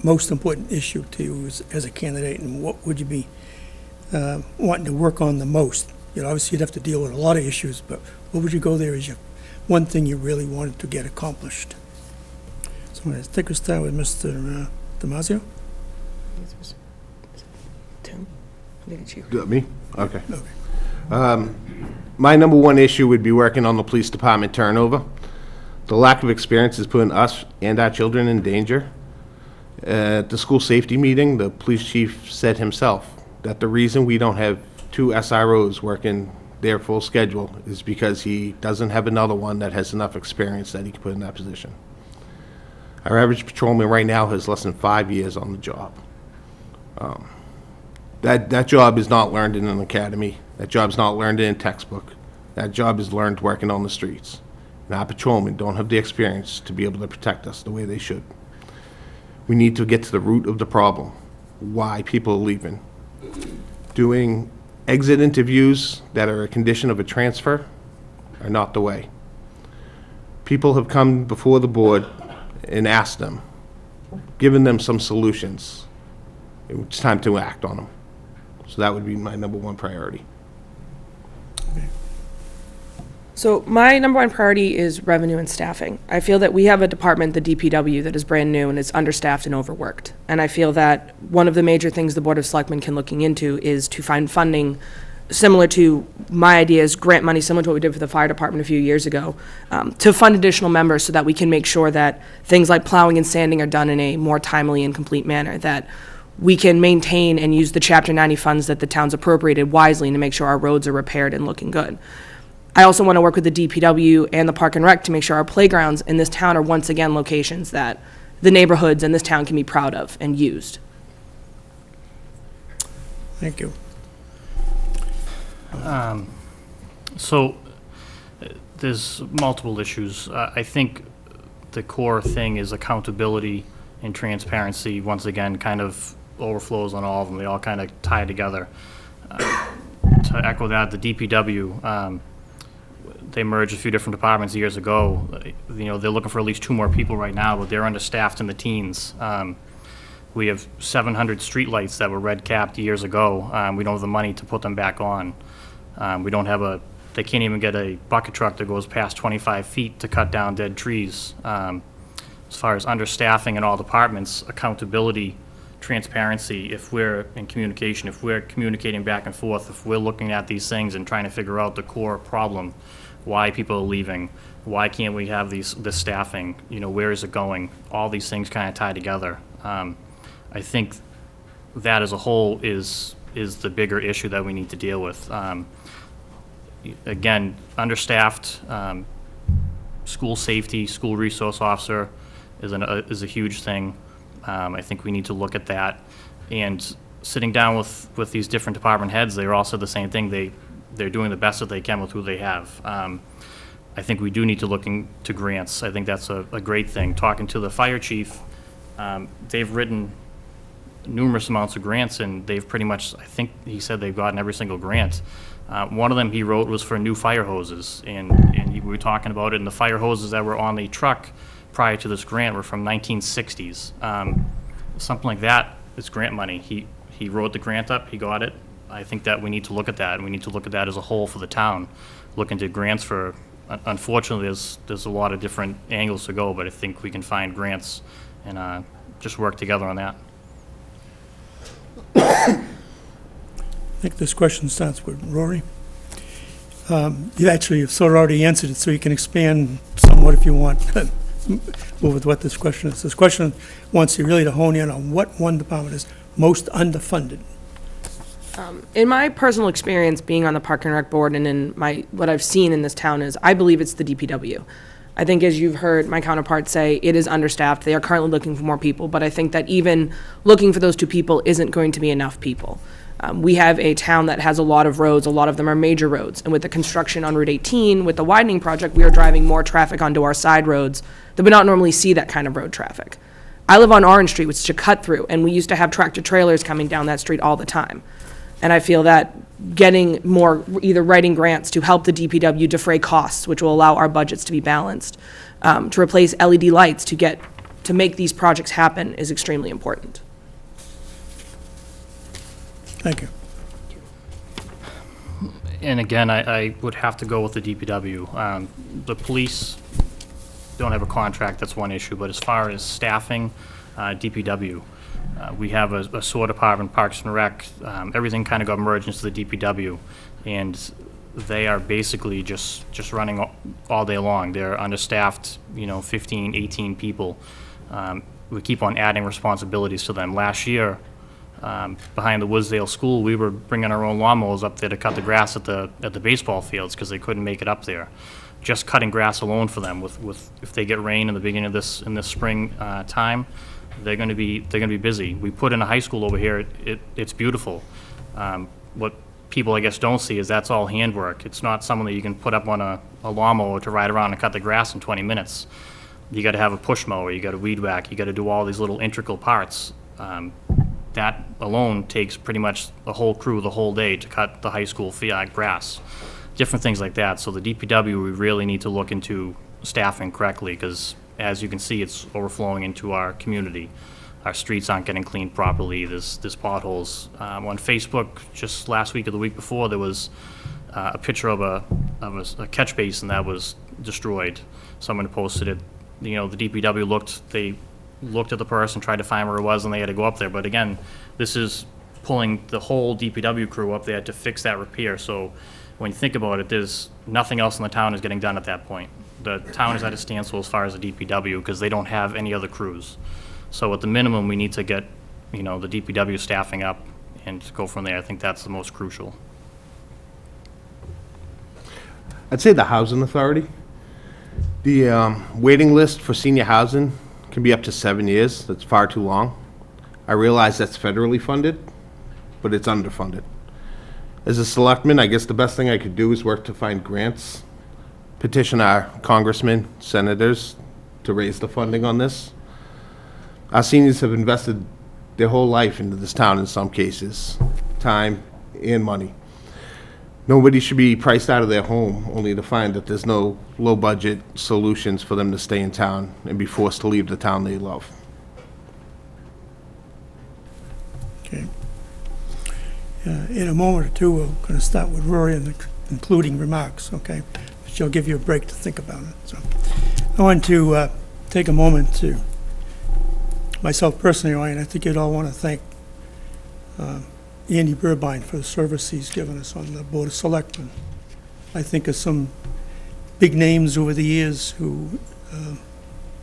most important issue to you as a candidate, and what would you be wanting to work on the most? Obviously you'd have to deal with a lot of issues, but what would you go there as your one thing you really wanted to get accomplished? So I'm going to take a start with Mr. Damasio. Tim, I think it's you. Me? Okay. My number one issue would be working on the police department turnover. The lack of experience is putting us and our children in danger. At the school safety meeting, the police chief said himself that the reason we don't have 2 SROs working their full schedule is because he doesn't have another one that has enough experience that he can put in that position. Our average patrolman right now has less than 5 years on the job. That job is not learned in an academy. That job's not learned in a textbook. That job is learned working on the streets. And our patrolmen don't have the experience to be able to protect us the way they should. We need to get to the root of the problem, why people are leaving. Doing exit interviews that are a condition of a transfer are not the way. People have come before the board and asked them, given them some solutions. It's time to act on them. So that would be my number one priority. So my number one priority is revenue and staffing. I feel that we have a department, the DPW, that is brand new and is understaffed and overworked. And I feel that one of the major things the Board of Selectmen can looking into is to find funding similar to my idea is grant money, similar to what we did for the fire department a few years ago, to fund additional members so that we can make sure that things like plowing and sanding are done in a more timely and complete manner, that we can maintain and use the Chapter 90 funds that the town's appropriated wisely to make sure our roads are repaired and looking good. I also want to work with the DPW and the Park and Rec to make sure our playgrounds in this town are once again locations that the neighborhoods in this town can be proud of and used. Thank you. So there's multiple issues. I think the core thing is accountability and transparency, once again, kind of overflows on all of them. They all kind of tie together. To echo that, the DPW, they merged a few different departments years ago. You know, they're looking for at least 2 more people right now, but they're understaffed in the teens. We have 700 streetlights that were red capped years ago. We don't have the money to put them back on. We don't have they can't even get a bucket truck that goes past 25 feet to cut down dead trees. As far as understaffing in all departments, accountability, transparency, if we're in communication, if we're communicating back and forth, if we're looking at these things and trying to figure out the core problem, why people are leaving, why can't we have this staffing, you know, where is it going? All these things kind of tie together. I think that as a whole is the bigger issue that we need to deal with. Again, understaffed, school safety, school resource officer is a huge thing. I think we need to look at that. And sitting down with these different department heads, they're also the same thing. They're doing the best that they can with who they have. I think we do need to look into grants. I think that's a great thing. Talking to the fire chief, they've written numerous amounts of grants, and they've pretty much, I think he said they've gotten every single grant. One of them he wrote was for new fire hoses, and we were talking about it, and the fire hoses that were on the truck prior to this grant were from 1960s. Something like that is grant money. He wrote the grant up, he got it. I think that we need to look at that, and we need to look at that as a whole for the town. Look into grants for, unfortunately, there's a lot of different angles to go, but I think we can find grants and just work together on that. I think this question starts with Rory. You actually have sort of already answered it, so you can expand somewhat if you want. Move with what this question is. This question wants you really to hone in on what one department is most underfunded. In my personal experience being on the Park and Rec board and in what I've seen in this town is I believe it's the DPW. I think, as you've heard my counterpart say, it is understaffed. They are currently looking for more people, but I think that even looking for those 2 people isn't going to be enough people. We have a town that has a lot of roads. A lot of them are major roads. And with the construction on Route 18, with the widening project, we are driving more traffic onto our side roads that would not normally see that kind of road traffic. I live on Orange Street, which is a cut through, and we used to have tractor trailers coming down that street all the time. And I feel that getting more, either writing grants to help the DPW defray costs, which will allow our budgets to be balanced, to replace LED lights to make these projects happen is extremely important. Thank you. And again, I would have to go with the DPW. The police don't have a contract, that's one issue, but as far as staffing, DPW. We have a sewer department, Parks and Rec, everything kind of got merged into the DPW, and they are basically just running all day long. They're understaffed, 15, 18 people. We keep on adding responsibilities to them. Last year, behind the Woodsdale School, we were bringing our own lawnmowers up there to cut the grass at the baseball fields because they couldn't make it up there. Just cutting grass alone for them, with if they get rain in the beginning of this spring time, they're going to be busy. We put in a high school over here. It's beautiful. What people, I guess, don't see is that's all handwork. It's not something that you can put up on a lawnmower to ride around and cut the grass in 20 minutes. You got to have a push mower. You got to weed whack. You got to do all these little integral parts. That alone takes pretty much the whole crew the whole day to cut the high school grass. Different things like that. So the DPW, we really need to look into staffing correctly because, as you can see, it's overflowing into our community. Our streets aren't getting cleaned properly. There's potholes. On Facebook, just last week or the week before, there was a picture of a catch basin that was destroyed. Someone posted it. The DPW looked at the person, tried to find where it was, and they had to go up there. But again, this is pulling the whole DPW crew up there to fix that repair. So when you think about it, there's nothing else in the town is getting done at that point. The town is at a standstill as far as the DPW because they don't have any other crews. So at the minimum, we need to get, the DPW staffing up and go from there. I think that's the most crucial. I'd say the housing authority. The waiting list for senior housing can be up to 7 years. That's far too long. I realize that's federally funded, but it's underfunded. As a selectman, I guess the best thing I could do is work to find grants, petition our congressmen, senators to raise the funding on this. Our seniors have invested their whole life into this town in some cases, time and money. Nobody should be priced out of their home only to find that there's no low-budget solutions for them to stay in town and be forced to leave the town they love. Okay. In a moment or two, we're going to start with Rory and the concluding remarks, okay? But she'll give you a break to think about it. So I want to take a moment to, myself personally, and I think you'd all want to thank Andy Burbine for the service he's given us on the Board of Selectmen. I think of some big names over the years who,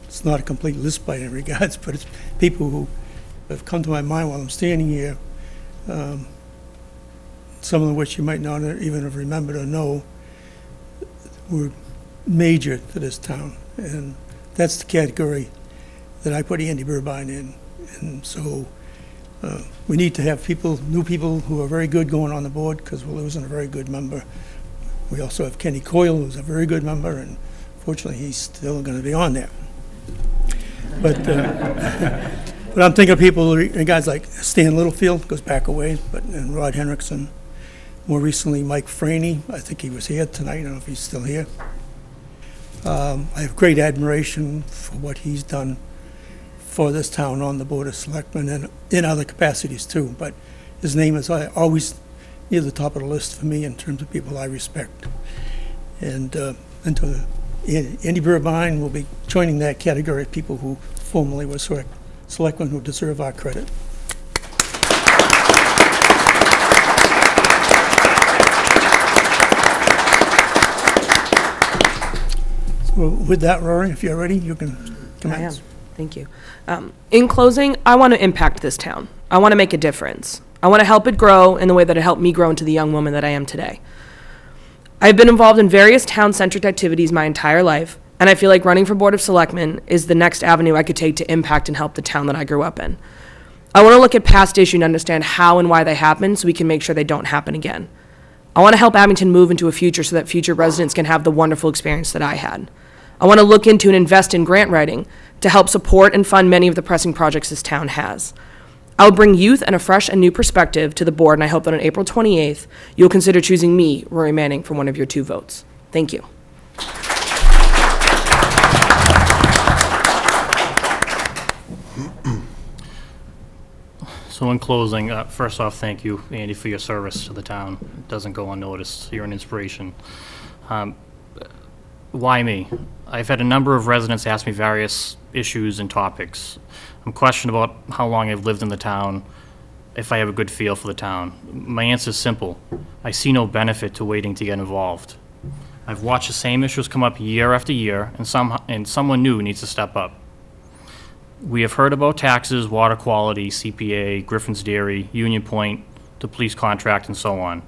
it's not a complete list by any regards, but it's people who have come to my mind while I'm standing here, some of which you might not even have remembered or know, were major to this town. And that's the category that I put Andy Burbine in. And so we need to have people, new people who are very good going on the board, because we're losing a very good member. We also have Kenny Coyle, who's a very good member, and fortunately he's still going to be on there. But but I'm thinking of people, guys like Stan Littlefield, goes back a ways, and Rod Henriksen. More recently, Mike Franey. I think he was here tonight. I don't know if he's still here. I have great admiration for what he's done for this town on the Board of Selectmen and in other capacities too. But his name is always near the top of the list for me in terms of people I respect. And to Andy Burbine will be joining that category of people who formerly were selectmen who deserve our credit. So with that, Rory, if you're ready, you can commence. I am. Thank you. In closing, I want to impact this town. I want to make a difference. I want to help it grow in the way that it helped me grow into the young woman that I am today. I've been involved in various town-centric activities my entire life, and I feel like running for Board of Selectmen is the next avenue I could take to impact and help the town that I grew up in. I want to look at past issues and understand how and why they happened so we can make sure they don't happen again. I want to help Abington move into a future so that future residents can have the wonderful experience that I had. I want to look into and invest in grant writing to help support and fund many of the pressing projects this town has. I will bring youth and a fresh and new perspective to the board, and I hope that on April 28th, you'll consider choosing me, Rory Manning, for one of your 2 votes. Thank you. So in closing, first off, thank you, Andy, for your service to the town. It doesn't go unnoticed. You're an inspiration. Why me? I've had a number of residents ask me various issues and topics. I'm questioned about how long I've lived in the town, if I have a good feel for the town. My answer is simple. I see no benefit to waiting to get involved. I've watched the same issues come up year after year, and someone new needs to step up. We have heard about taxes, water quality, CPA, Griffin's Dairy, Union Point, the police contract, and so on.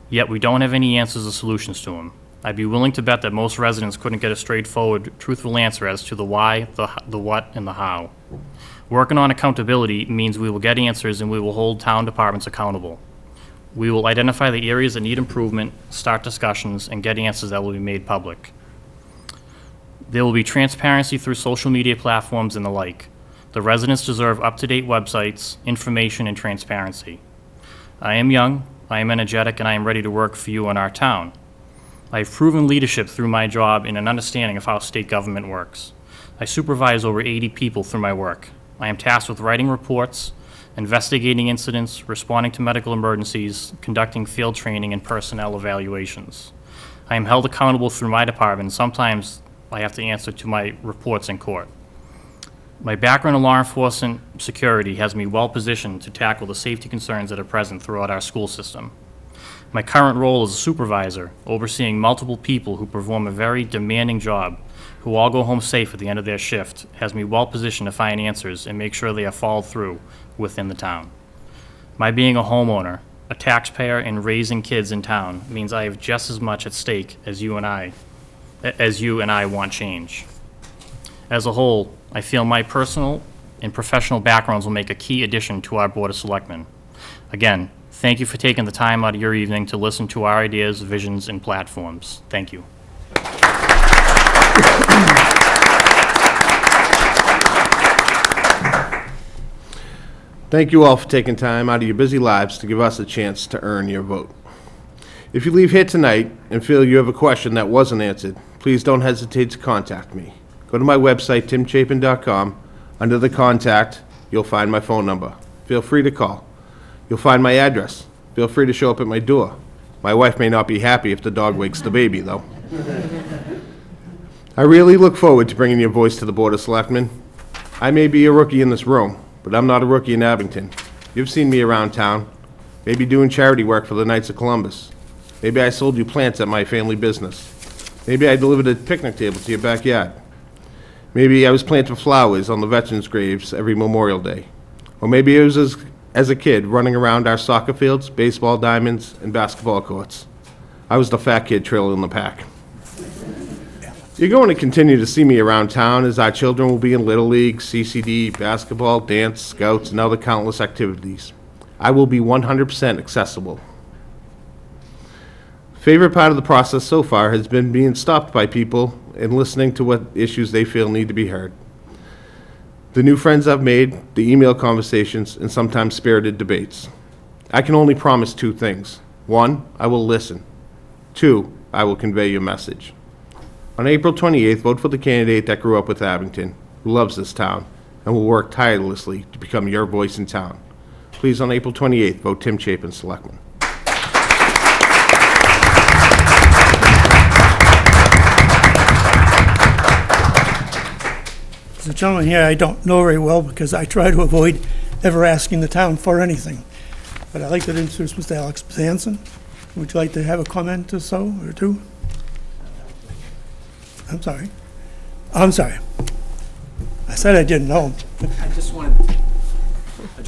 Yet we don't have any answers or solutions to them. I'd be willing to bet that most residents couldn't get a straightforward, truthful answer as to the why, the what, and the how. Working on accountability means we will get answers and we will hold town departments accountable. We will identify the areas that need improvement, start discussions, and get answers that will be made public. There will be transparency through social media platforms and the like. The residents deserve up-to-date websites, information, and transparency. I am young, I am energetic, and I am ready to work for you in our town. I have proven leadership through my job and an understanding of how state government works. I supervise over 80 people through my work. I am tasked with writing reports, investigating incidents, responding to medical emergencies, conducting field training, and personnel evaluations. I am held accountable through my department, and sometimes I have to answer to my reports in court. My background in law enforcement security has me well positioned to tackle the safety concerns that are present throughout our school system. My current role as a supervisor, overseeing multiple people who perform a very demanding job, who all go home safe at the end of their shift, has me well positioned to find answers and make sure they are followed through within the town. My being a homeowner, a taxpayer, and raising kids in town means I have just as much at stake as you and I want change. As a whole, I feel my personal and professional backgrounds will make a key addition to our Board of Selectmen. Again, thank you for taking the time out of your evening to listen to our ideas, visions, and platforms. Thank you. Thank you all for taking time out of your busy lives to give us a chance to earn your vote. If you leave here tonight and feel you have a question that wasn't answered, please don't hesitate to contact me. Go to my website, timchapin.com. Under the contact, you'll find my phone number. Feel free to call. You'll find my address. Feel free to show up at my door. My wife may not be happy if the dog wakes the baby, though. I really look forward to bringing your voice to the Board of Selectmen. I may be a rookie in this room, but I'm not a rookie in Abington. You've seen me around town, maybe doing charity work for the Knights of Columbus. Maybe I sold you plants at my family business. Maybe I delivered a picnic table to your backyard. Maybe I was planting flowers on the veterans' graves every Memorial Day. Or maybe it was as a kid running around our soccer fields, baseball diamonds, and basketball courts. I was the fat kid trailing the pack. You're going to continue to see me around town as our children will be in Little League, CCD, basketball, dance, scouts, and other countless activities. I will be 100% accessible. Favorite part of the process so far has been being stopped by people and listening to what issues they feel need to be heard. The new friends I've made, the email conversations, and sometimes spirited debates. I can only promise two things. One, I will listen. Two, I will convey your message. On April 28th, vote for the candidate that grew up with Abington, who loves this town, and will work tirelessly to become your voice in town. Please, on April 28th, vote Tim Chapin, Selectman. There's a gentleman here I don't know very well because I try to avoid ever asking the town for anything. But I'd like to introduce Mr. Alex Bezanson. Would you like to have a comment or so, or two? I'm sorry. I said I didn't know him. I just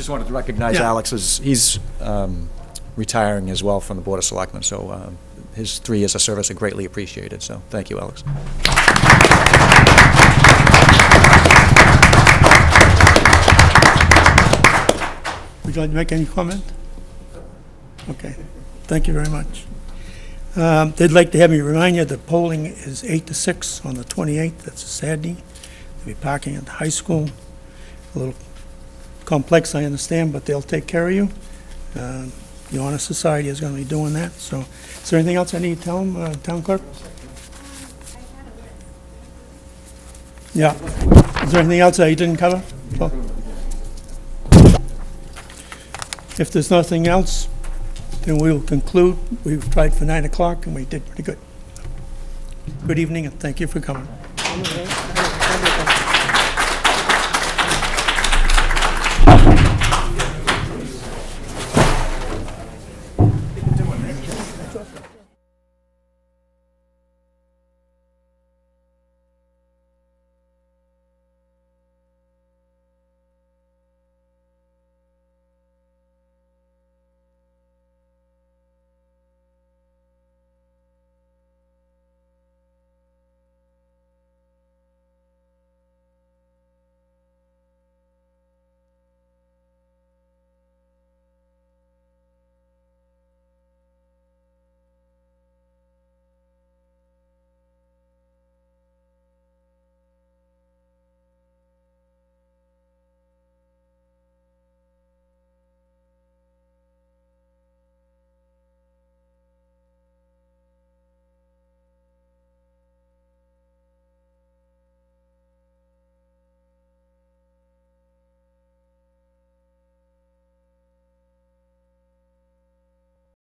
wanted to recognize Alex as he's retiring as well from the Board of Selectmen, so his 3 years of service are greatly appreciated, so thank you, Alex. Would you like to make any comment? Okay, thank you very much. They'd like to have me remind you that polling is 8 to 6 on the 28th. That's a Saturday. They'll be parking at the high school. A little complex, I understand, but they'll take care of you. The Honor Society is going to be doing that. So, is there anything else I need to tell them, Town Clerk? Yeah. Is there anything else that you didn't cover? Oh. If there's nothing else, then we will conclude. We've tried for 9 o'clock and we did pretty good. Good evening and thank you for coming.